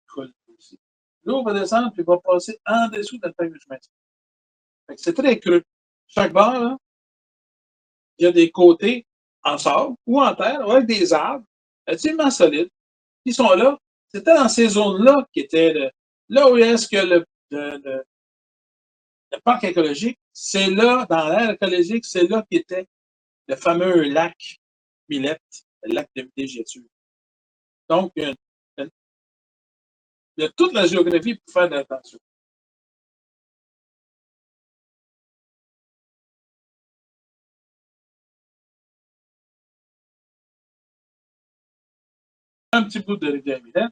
coule aussi. L'eau va descendre, puis va passer en dessous de la taille du chemin. C'est très creux. Chaque barre, là, il y a des côtés en sable ou en terre, avec des arbres relativement solides qui sont là. C'était dans ces zones-là qui étaient là où est-ce que le parc écologique, c'est là, dans l'aire écologique, c'est là qui était le fameux lac Millette, le lac de végéture. Donc, il y a toute la géographie pour faire de l'attention. Un petit bout de rivière Millette.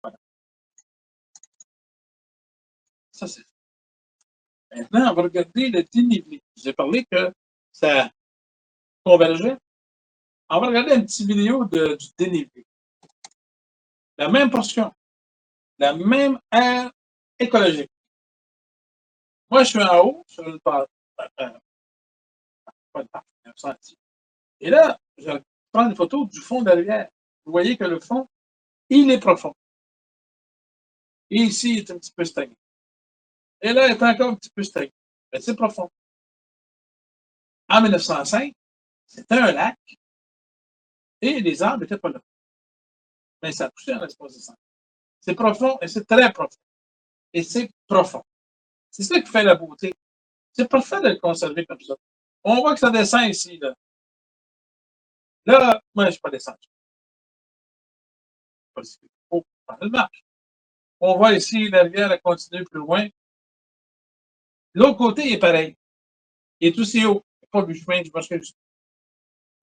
Voilà. Ça, c'est Maintenant, on va regarder le dénivelé. J'ai parlé que ça convergeait. On va regarder une petite vidéo du dénivelé. La même portion, la même aire écologique. Moi, je suis en haut, sur une pas de parc, un sentier. Et là, je prends une photo du fond de la rivière. Vous voyez que le fond, il est profond. Et ici, il est un petit peu stagné. Et là, il est encore un petit peu stagné. Mais c'est profond. En 1905, c'était un lac et les arbres n'étaient pas là. Mais ça touchait à l'espace de sang. C'est profond et c'est très profond. Et c'est profond. C'est ça qui fait la beauté. C'est parfait de le conserver comme ça. On voit que ça descend ici. Là, moi, je ne suis pas descendu. Parce qu'il faut prendre le marche. On voit ici la rivière, elle continue plus loin. L'autre côté est pareil. Il est aussi haut. Il n'y a pas du chemin du marché.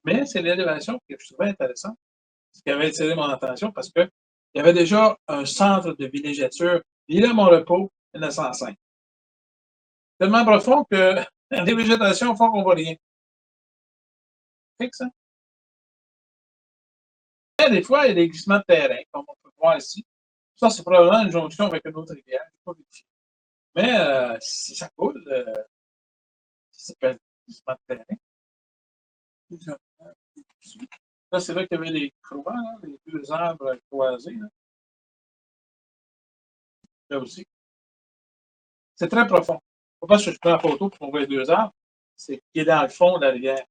Mais c'est l'élévation que je trouvais intéressante. Ce qui avait attiré mon attention parce qu'il y avait déjà un centre de villégiature, Villa Mon-Repos, 1905. Tellement profond que les végétations font qu'on ne voit rien. Fixe, hein? Et des fois, il y a des glissements de terrain, comme on peut voir ici. Ça, c'est probablement une jonction avec une autre rivière. Je pas vérifié. Mais si ça coule, ça s'appelle glissement de terrain. Là, c'est là qu'il y avait les croix, là, les deux arbres croisés. Là aussi. C'est très profond. Faut pas que je prends la photo pour qu'on voit les deux arbres. C'est qu'il est dans le fond de la rivière.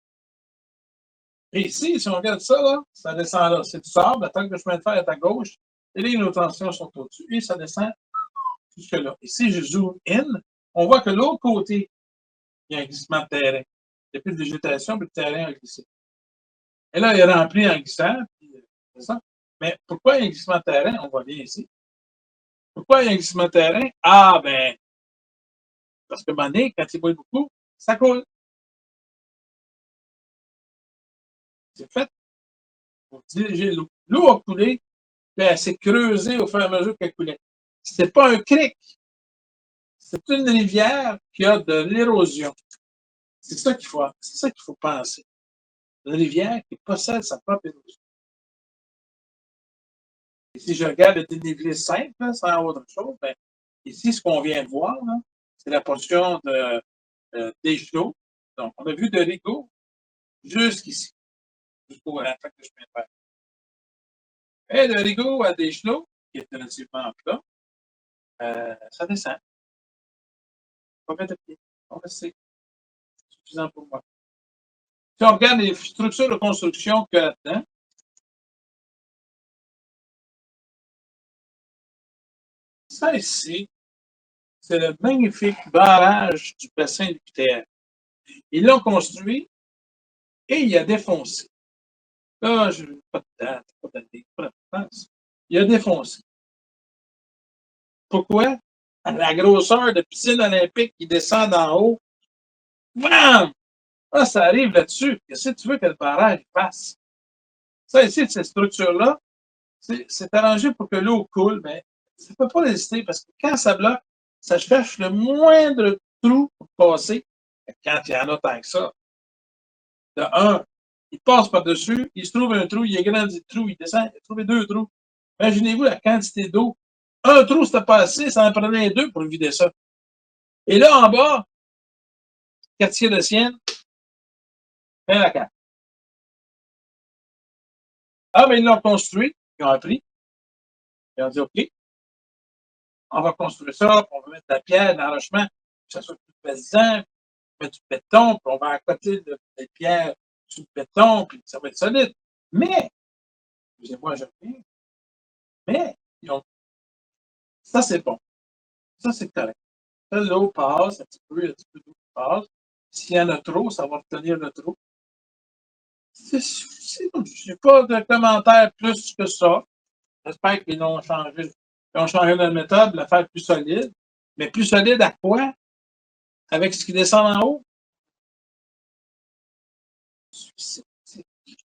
Et ici, si on regarde ça, là, ça descend là. C'est du sable. La tank de chemin de fer est à gauche. Les lignes de tension sont au-dessus. Et ça descend jusque-là. Et si je zoome in, on voit que de l'autre côté, il y a un glissement de terrain. Il n'y a plus de végétation, puis le terrain a glissé. Et là, il est rempli en glissant. C'est ça. Mais pourquoi il y a un glissement de terrain? On voit bien ici. Pourquoi il y a un glissement de terrain? Ah, ben, parce que donné, quand il boit beaucoup, ça coule. C'est fait pour diriger l'eau. L'eau a coulé, puis elle s'est creusée au fur et à mesure qu'elle coulait. C'est pas un cric, c'est une rivière qui a de l'érosion. C'est ça qu'il faut penser. Une rivière qui possède sa propre érosion. Et si je regarde le dénivelé simple, là, sans autre chose, ben, ici, ce qu'on vient de voir, c'est la portion des genoux. Donc, on a vu de Rigaud jusqu'ici, jusqu'au attaque que je viens de faire. Et de Rigaud à Deschenaux, qui est relativement plat, ça descend. Pas mettre de pied. Donc, c'est suffisant pour moi. Si on regarde les structures de construction qu'il y a là-dedans, ça ici, c'est le magnifique barrage du bassin du PTR. Ils l'ont construit et il a défoncé. Là, je n'ai pas de date, pas d'année, pas d'importance. Il a défoncé. Pourquoi? À la grosseur de piscine olympique qui descend d'en haut. Bam! Ah, ça arrive là-dessus. Qu'est-ce que tu veux que le barrage passe? Ça ici, cette structure-là, c'est arrangé pour que l'eau coule, mais ça ne peut pas résister parce que quand ça bloque, ça cherche le moindre trou pour passer. Quand il y en a tant que ça, de un, il passe par-dessus, il se trouve un trou, il agrandit le trou, il descend, il a trouvé deux trous. Imaginez-vous la quantité d'eau. Un trou, c'était pas assez, ça en prenait deux pour vider ça. Et là, en bas, quartier de Sienne, fin la carte. Ah, mais ils l'ont construit, ils ont appris, ils ont dit OK, on va construire ça, on va mettre de la pierre dans l'enrochement, que ça soit plus pesant, mettre du béton, puis on va accoter des pierres sur le béton, puis ça va être solide. Mais, excusez-moi, je reviens, mais, ça c'est bon, ça c'est correct. Là, l'eau passe, un petit peu d'eau qui passe. S'il y en a trop, ça va retenir le trou. Je n'ai pas de commentaire plus que ça. J'espère qu'ils ont changé. Ils ont changé la méthode, la faire plus solide. Mais plus solide à quoi? Avec ce qui descend en haut?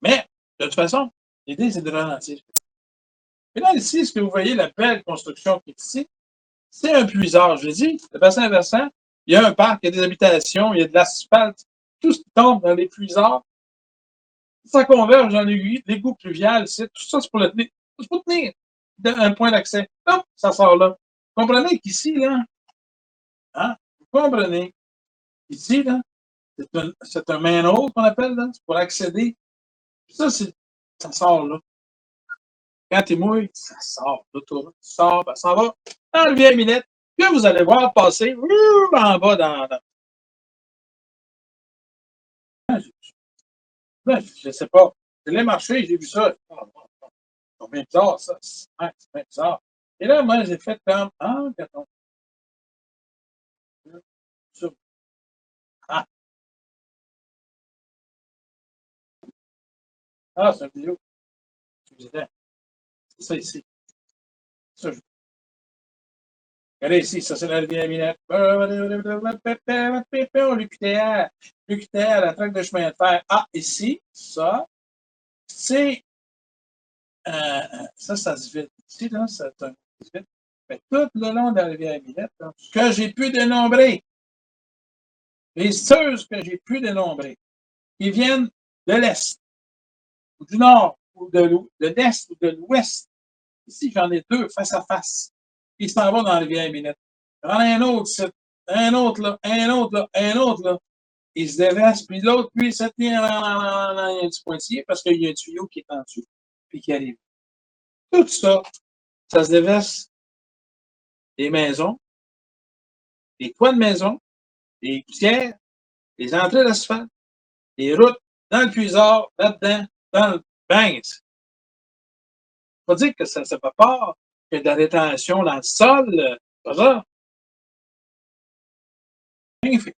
Mais, de toute façon, l'idée, c'est de ralentir. Et là, ici, ce que vous voyez, la belle construction qui est ici, c'est un puisard. Je l'ai dit, le bassin versant, il y a un parc, il y a des habitations, il y a de l'asphalte, tout ce qui tombe dans les puisards. Ça converge dans l'égout pluvial, tout ça, c'est pour le tenir. C'est pour tenir un point d'accès. Hop, ça sort là. Vous comprenez qu'ici, là, hein, comprenez? Ici, là, c'est un manhole qu'on appelle, là, pour accéder. Ça, ça sort là. Quand tu mouilles, ça sort. L'autoroute sort, ben, ça va dans le vieil minette. Puis là, vous allez voir passer en bas dans je ne sais pas. Je l'ai marché, j'ai vu ça. C'est bien bizarre, ça. C'est bien bizarre. Et là, moi, j'ai fait comme ah, regardons. Ah, ah c'est une vidéo. C'est ça ici. Ça, regardez ici, ça c'est la vieille minette. L'UQTR. L'UQTR, la traque de chemin de fer. Ah, ici, ça, c'est. Ça se vide. Ici, là, c'est un vide. Mais tout le long de la rivière Minette, là, ce que j'ai pu dénombrer, les seuses que j'ai pu dénombrer, qui viennent de l'Est, ou du Nord, ou de l'Est, ou de l'Ouest. Ici, j'en ai deux face à face. Ils s'en vont dans la rivière Minette. J'en ai un autre, un autre là, un autre là, un autre là. Il se déverse, puis l'autre, lui, il se tient dans un petit pointillé parce qu'il y a un tuyau qui est en dessous, puis qui arrive. Tout ça, ça se déverse des maisons, des toits de maison, des poussières, des entrées d'asphalte, des routes, dans le puisard, là-dedans, dans le bang. Faut dire que ça ne fait pas que de la rétention dans le sol, pas ça. Magnifique.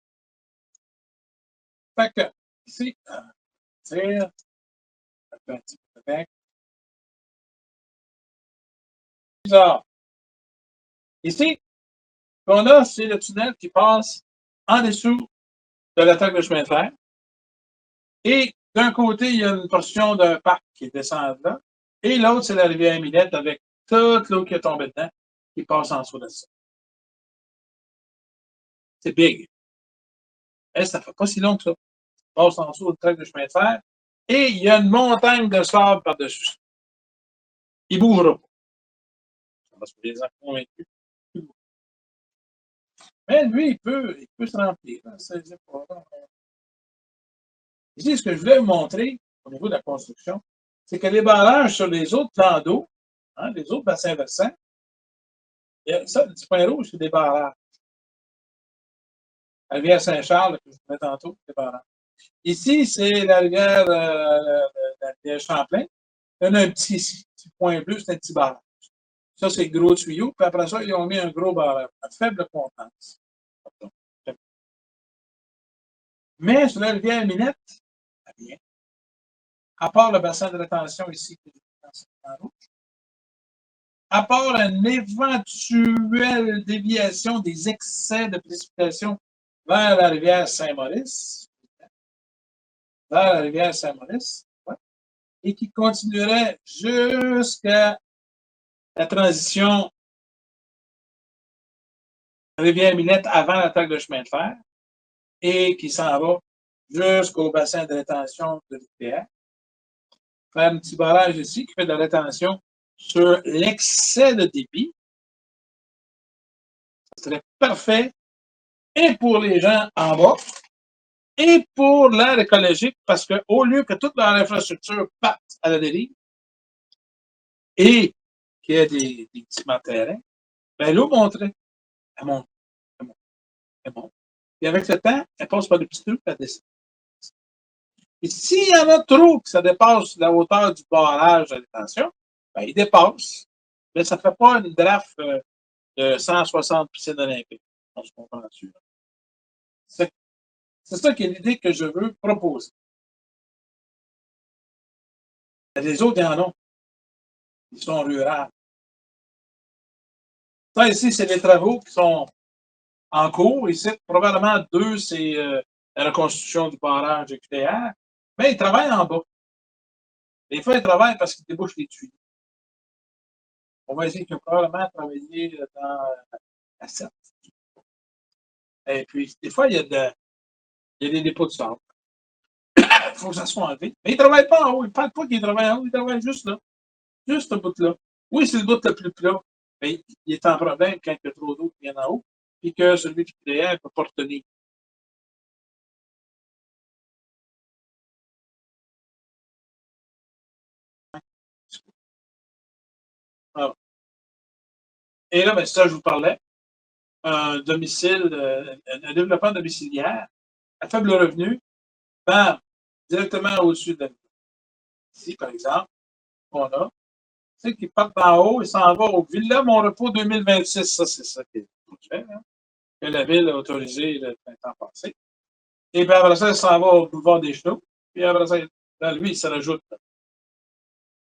Fait que, ici, tire, un petit peu avec. Puisard. Ici, ce qu'on a, c'est le tunnel qui passe en dessous de la traque de chemin de fer. Et d'un côté, il y a une portion d'un parc qui descend là. Et l'autre, c'est la rivière Minette avec toute l'eau qui est tombée dedans, qui passe en dessous de ça. C'est big. Et ça ne fait pas si long que ça. Ça passe en dessous de traque de chemin de fer. Et il y a une montagne de sable par-dessus. Il ne bougera pas. Parce que les gens convaincus. Mais lui, il peut se remplir. Ici, ce que je voulais vous montrer au niveau de la construction, c'est que les barrages sur les autres plans d'eau, hein, les autres bassins versants, ça, le petit point rouge, c'est des barrages. La rivière Saint-Charles, que je vous mets tantôt, c'est des barrages. Ici, c'est la rivière, Champlain. Il y en a un petit point bleu, c'est un petit barrage. Ça, c'est le gros tuyau. Puis après ça, ils ont mis un gros barrage à faible contenance. Mais sur la rivière Minette, rien. À part le bassin de rétention ici, qui est en rouge, à part une éventuelle déviation des excès de précipitation vers la rivière Saint-Maurice, ouais, et qui continuerait jusqu'à la transition Rivière-Minette avant l'attaque de chemin de fer, et qui s'en va jusqu'au bassin de rétention de l'UQTR. Faire un petit barrage ici qui fait de la rétention sur l'excès de débit. Ça serait parfait et pour les gens en bas et pour l'air écologique parce qu'au lieu que toute leur infrastructure parte à la dérive et qu'il y ait des petits terrains, ben, l'eau monterait. Elle monte, elle monte, elle monte. Et avec le temps, elle passe par des petits trous et elle descend. Et s'il y en a trop que ça dépasse la hauteur du barrage de rétention, ben, il dépasse. Mais ça ne fait pas une draft de 160 piscines olympiques. On se comprend dessus. C'est ça qui est l'idée que je veux proposer. Les autres, ils en ont. Ils sont ruraux. Ça, ici, c'est les travaux qui sont en cours. Ici, probablement deux, c'est la reconstruction du barrage de QTR. Mais ils travaillent en bas. Des fois, ils travaillent parce qu'ils débouchent les tuyaux. On va essayer qu'ils ont probablement travaillé dans la 7. Et puis, des fois, il y a des dépôts de sable. Il faut que ça soit enlevé. Mais ils ne travaillent pas en haut. Ils ne parlent pas qu'ils travaillent en haut. Ils travaillent juste là. Juste ce bout-là. Oui, c'est le bout le plus plat. Mais il est en problème quand il y a trop d'eau qui vient en haut. puis que celui qui créait ne peut pas retenir. Ah. Et là, ben, ça, je vous parlais, un domicile, un développement domiciliaire à faible revenu, bam, directement au-dessus de la ville. Ici, par exemple, on a, tu sais, qui part d'en haut et s'en va au Villa Mon Repos 2026. Ça, c'est ça qui est fait, hein, que la ville a autorisé le printemps passé. Et puis après ça, il s'en va au boulevard des Chenaux. Puis après ça, là, lui, il se rajoute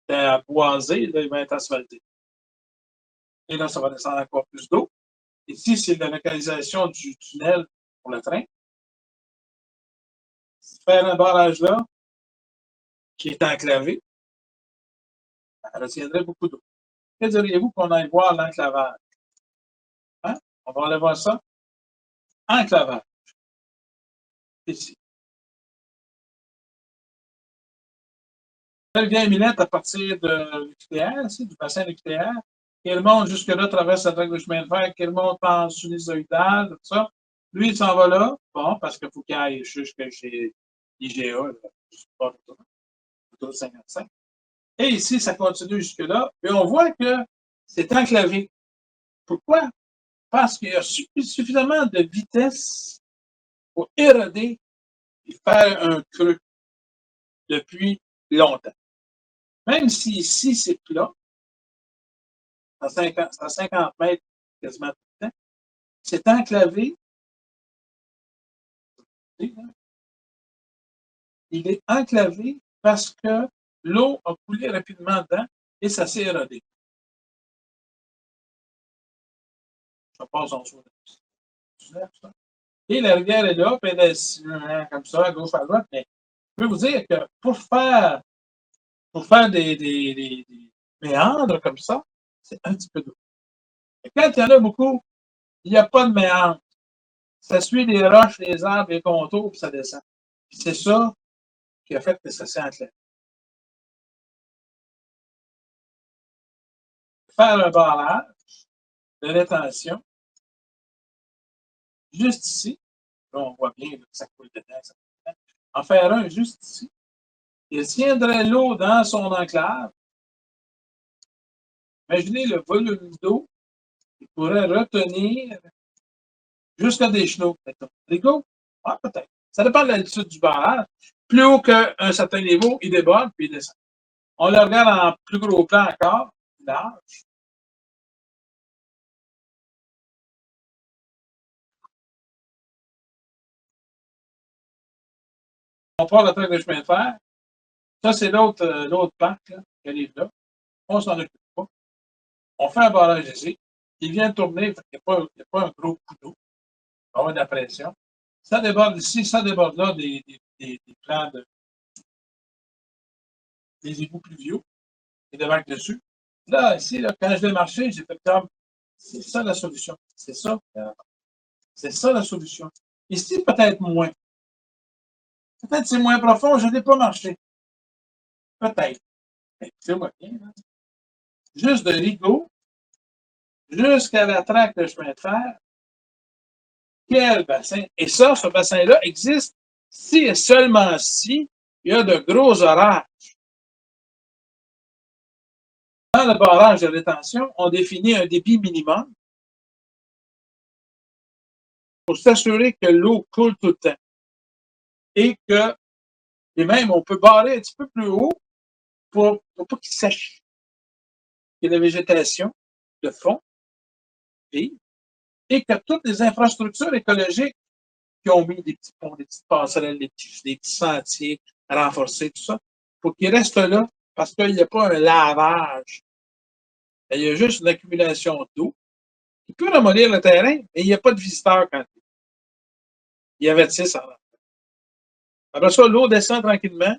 à boisé, là, il va être asphalté. Et là, ça va descendre encore plus d'eau. Ici, c'est la localisation du tunnel pour le train. Faire un barrage là, qui est enclavé, ça retiendrait beaucoup d'eau. Que diriez-vous qu'on aille voir l'enclavage? Hein? On va aller voir ça. Enclavage. Ici. Elle vient Minette à partir de nucléaire, ici, du bassin nucléaire. Il monte jusque-là, traverse la traque de chemin de fer, qu'il monte en sinusoïdal, tout ça. Lui, il s'en va là, bon, parce qu'il faut qu'il aille jusque chez IGA, là, autour de 55. Et ici, ça continue jusque-là. Et on voit que c'est enclavé. Pourquoi? Parce qu'il y a suffisamment de vitesse pour éroder et faire un creux depuis longtemps. Même si ici, c'est plat, à 50 mètres quasiment tout le temps, c'est enclavé. Il est enclavé parce que l'eau a coulé rapidement dedans et ça s'est érodé. Ça passe en dessous de ça. Et la rivière est là, puis elle est comme ça, à gauche, à droite. Mais je peux vous dire que pour faire des méandres comme ça, c'est un petit peu d'eau. Et quand il y en a beaucoup, il n'y a pas de méandre. Ça suit les roches, les arbres, les contours, puis ça descend. C'est ça qui a fait que ça s'est enclavé. Faire un barrage de rétention, juste ici, là, on voit bien que ça coule dedans, ça coule dedans. En faire un juste ici. Il tiendrait l'eau dans son enclave. Imaginez le volume d'eau qu'il pourrait retenir jusqu'à des chenaux. Rico? Ah, peut-être. Ça dépend de l'altitude du barrage. Plus haut qu'un certain niveau, il déborde puis il descend. On le regarde en plus gros plan encore, large. On part le truc de chemin de fer. Ça, c'est l'autre parc là, qui arrive là. On s'en occupe pas. On fait un barrage ici. Il vient tourner. Il n'y a pas un gros coup d'eau. Il va y avoir de la pression. Ça déborde ici, ça déborde là des plans des égouts pluviaux et de vagues dessus. Là, ici, là, quand je l'ai marché, j'ai fait comme c'est ça la solution. C'est ça. C'est ça la solution. Ici, peut-être moins. Peut-être c'est moins profond, je n'ai pas marché. Peut-être. Écoutez-moi bien. Là. Juste de Rigaud jusqu'à la traque de chemin de fer. Quel bassin? Et ça, ce bassin-là existe si et seulement si il y a de gros orages. Dans le barrage de rétention, on définit un débit minimum pour s'assurer que l'eau coule tout le temps. Et que, et même, on peut barrer un petit peu plus haut pour pas qu'il sèche. Il y a de la végétation de fond et que toutes les infrastructures écologiques qui ont mis des petits ponts, des petites passerelles, des petits sentiers renforcés, tout ça, pour qu'ils restent là parce qu'il n'y a pas un lavage. Il y a juste une accumulation d'eau qui peut ramollir le terrain, mais il n'y a pas de visiteurs quand il y avertissent en rentrant. Après ça, l'eau descend tranquillement,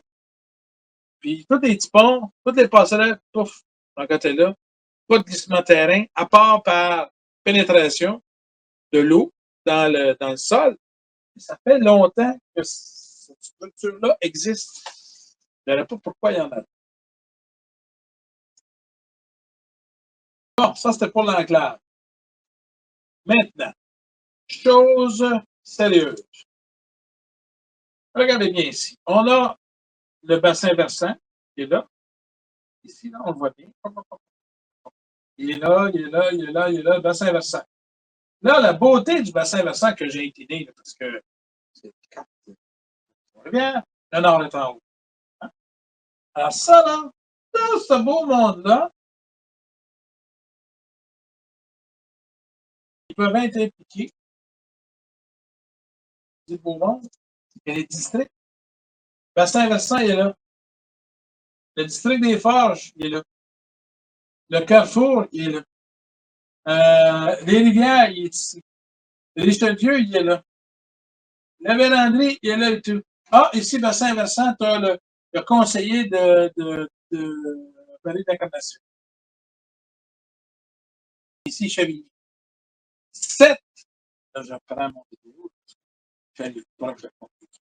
puis tous les petits ponts, toutes les passerelles, pouf, dans côté-là, pas de glissement de terrain, à part par pénétration de l'eau dans le sol. Ça fait longtemps que cette structure-là existe. Je ne verrais pas pourquoi il y en a. Bon, ça, c'était pour l'enclave. Maintenant, chose sérieuse. Regardez bien ici. On a le bassin versant qui est là. Ici, là, on le voit bien. Il est là, il est là, il est là, il est là, le bassin versant. Là, la beauté du bassin versant que j'ai incliné, là, parce que c'est bien, le nord est en haut. Hein? Alors ça, là, dans ce beau monde-là, ils peuvent être impliqués. Du beau monde. Il y a les districts. Le bassin versant, il est là. Le district des Forges, il est là. Le Carrefour, il est là. Les Rivières, il est ici. Le Richelieu, il est là. La Vérandrie, il est là et tout. Ah, ici, bassin versant, tu as le conseiller de Vallée d'Incarnation. Ici, Chavigny. 7, là, je prends mon vidéo. Je vais aller proche de la conclusion.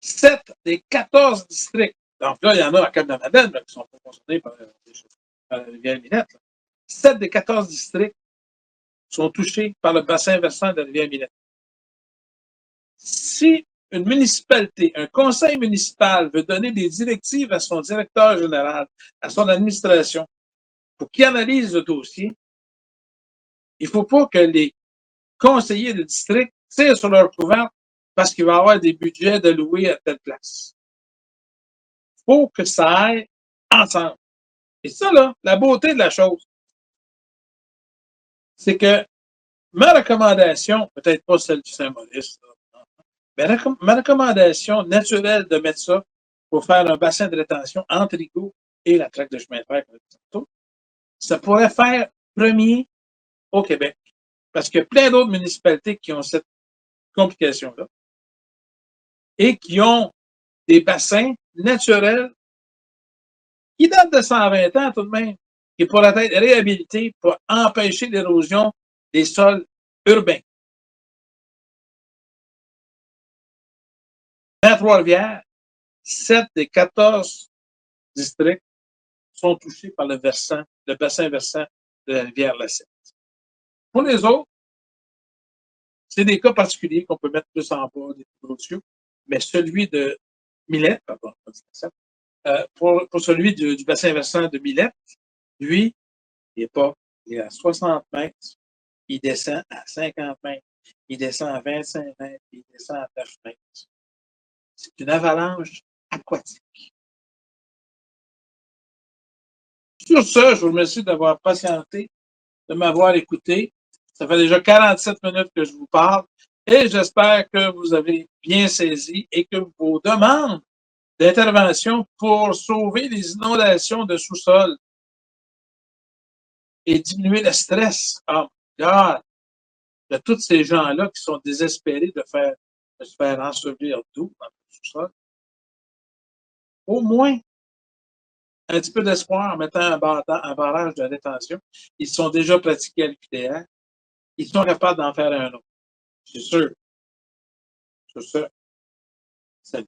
7 des 14 districts. Donc là, il y en a à Cap-de-Madeleine qui sont pas concernés par la Rivière-Minette. 7 des 14 districts sont touchés par le bassin versant de la Rivière-Minette. Si une municipalité, un conseil municipal veut donner des directives à son directeur général, à son administration, pour qu'il analyse le dossier, il ne faut pas que les conseillers de district tirent sur leur couvert parce qu'il va y avoir des budgets de louer à telle place. Il faut que ça aille ensemble. Et ça, là, la beauté de la chose, c'est que ma recommandation, peut-être pas celle du Saint-Maurice, mais ma recommandation naturelle de mettre ça pour faire un bassin de rétention entre Rigaud et la traque de chemin de fer, ça pourrait faire premier au Québec. Parce qu'il y a plein d'autres municipalités qui ont cette complication-là et qui ont des bassins naturels qui datent de 120 ans tout de même, qui pourraient être réhabilités pour empêcher l'érosion des sols urbains. Dans Trois-Rivières, 7 des 14 districts sont touchés par le bassin versant de la rivière Lacette. Pour les autres, c'est des cas particuliers qu'on peut mettre plus en bas des dossiers, mais celui de Millette, pardon, pour celui du bassin versant de Millette, lui, il est à 60 mètres, il descend à 50 mètres, il descend à 25 mètres, il descend à 9 mètres. C'est une avalanche aquatique. Sur ce, je vous remercie d'avoir patienté, de m'avoir écouté. Ça fait déjà 47 minutes que je vous parle et j'espère que vous avez bien saisi et que vos demandes d'intervention pour sauver les inondations de sous-sol et diminuer le stress, oh God, de tous ces gens-là qui sont désespérés de se faire ensevelir d'eau dans le sous-sol. Au moins, un petit peu d'espoir en mettant un barrage de rétention. Ils sont déjà pratiqués à l'UQTR. Ils sont capables d'en faire un autre. C'est sûr. C'est sûr. Salut.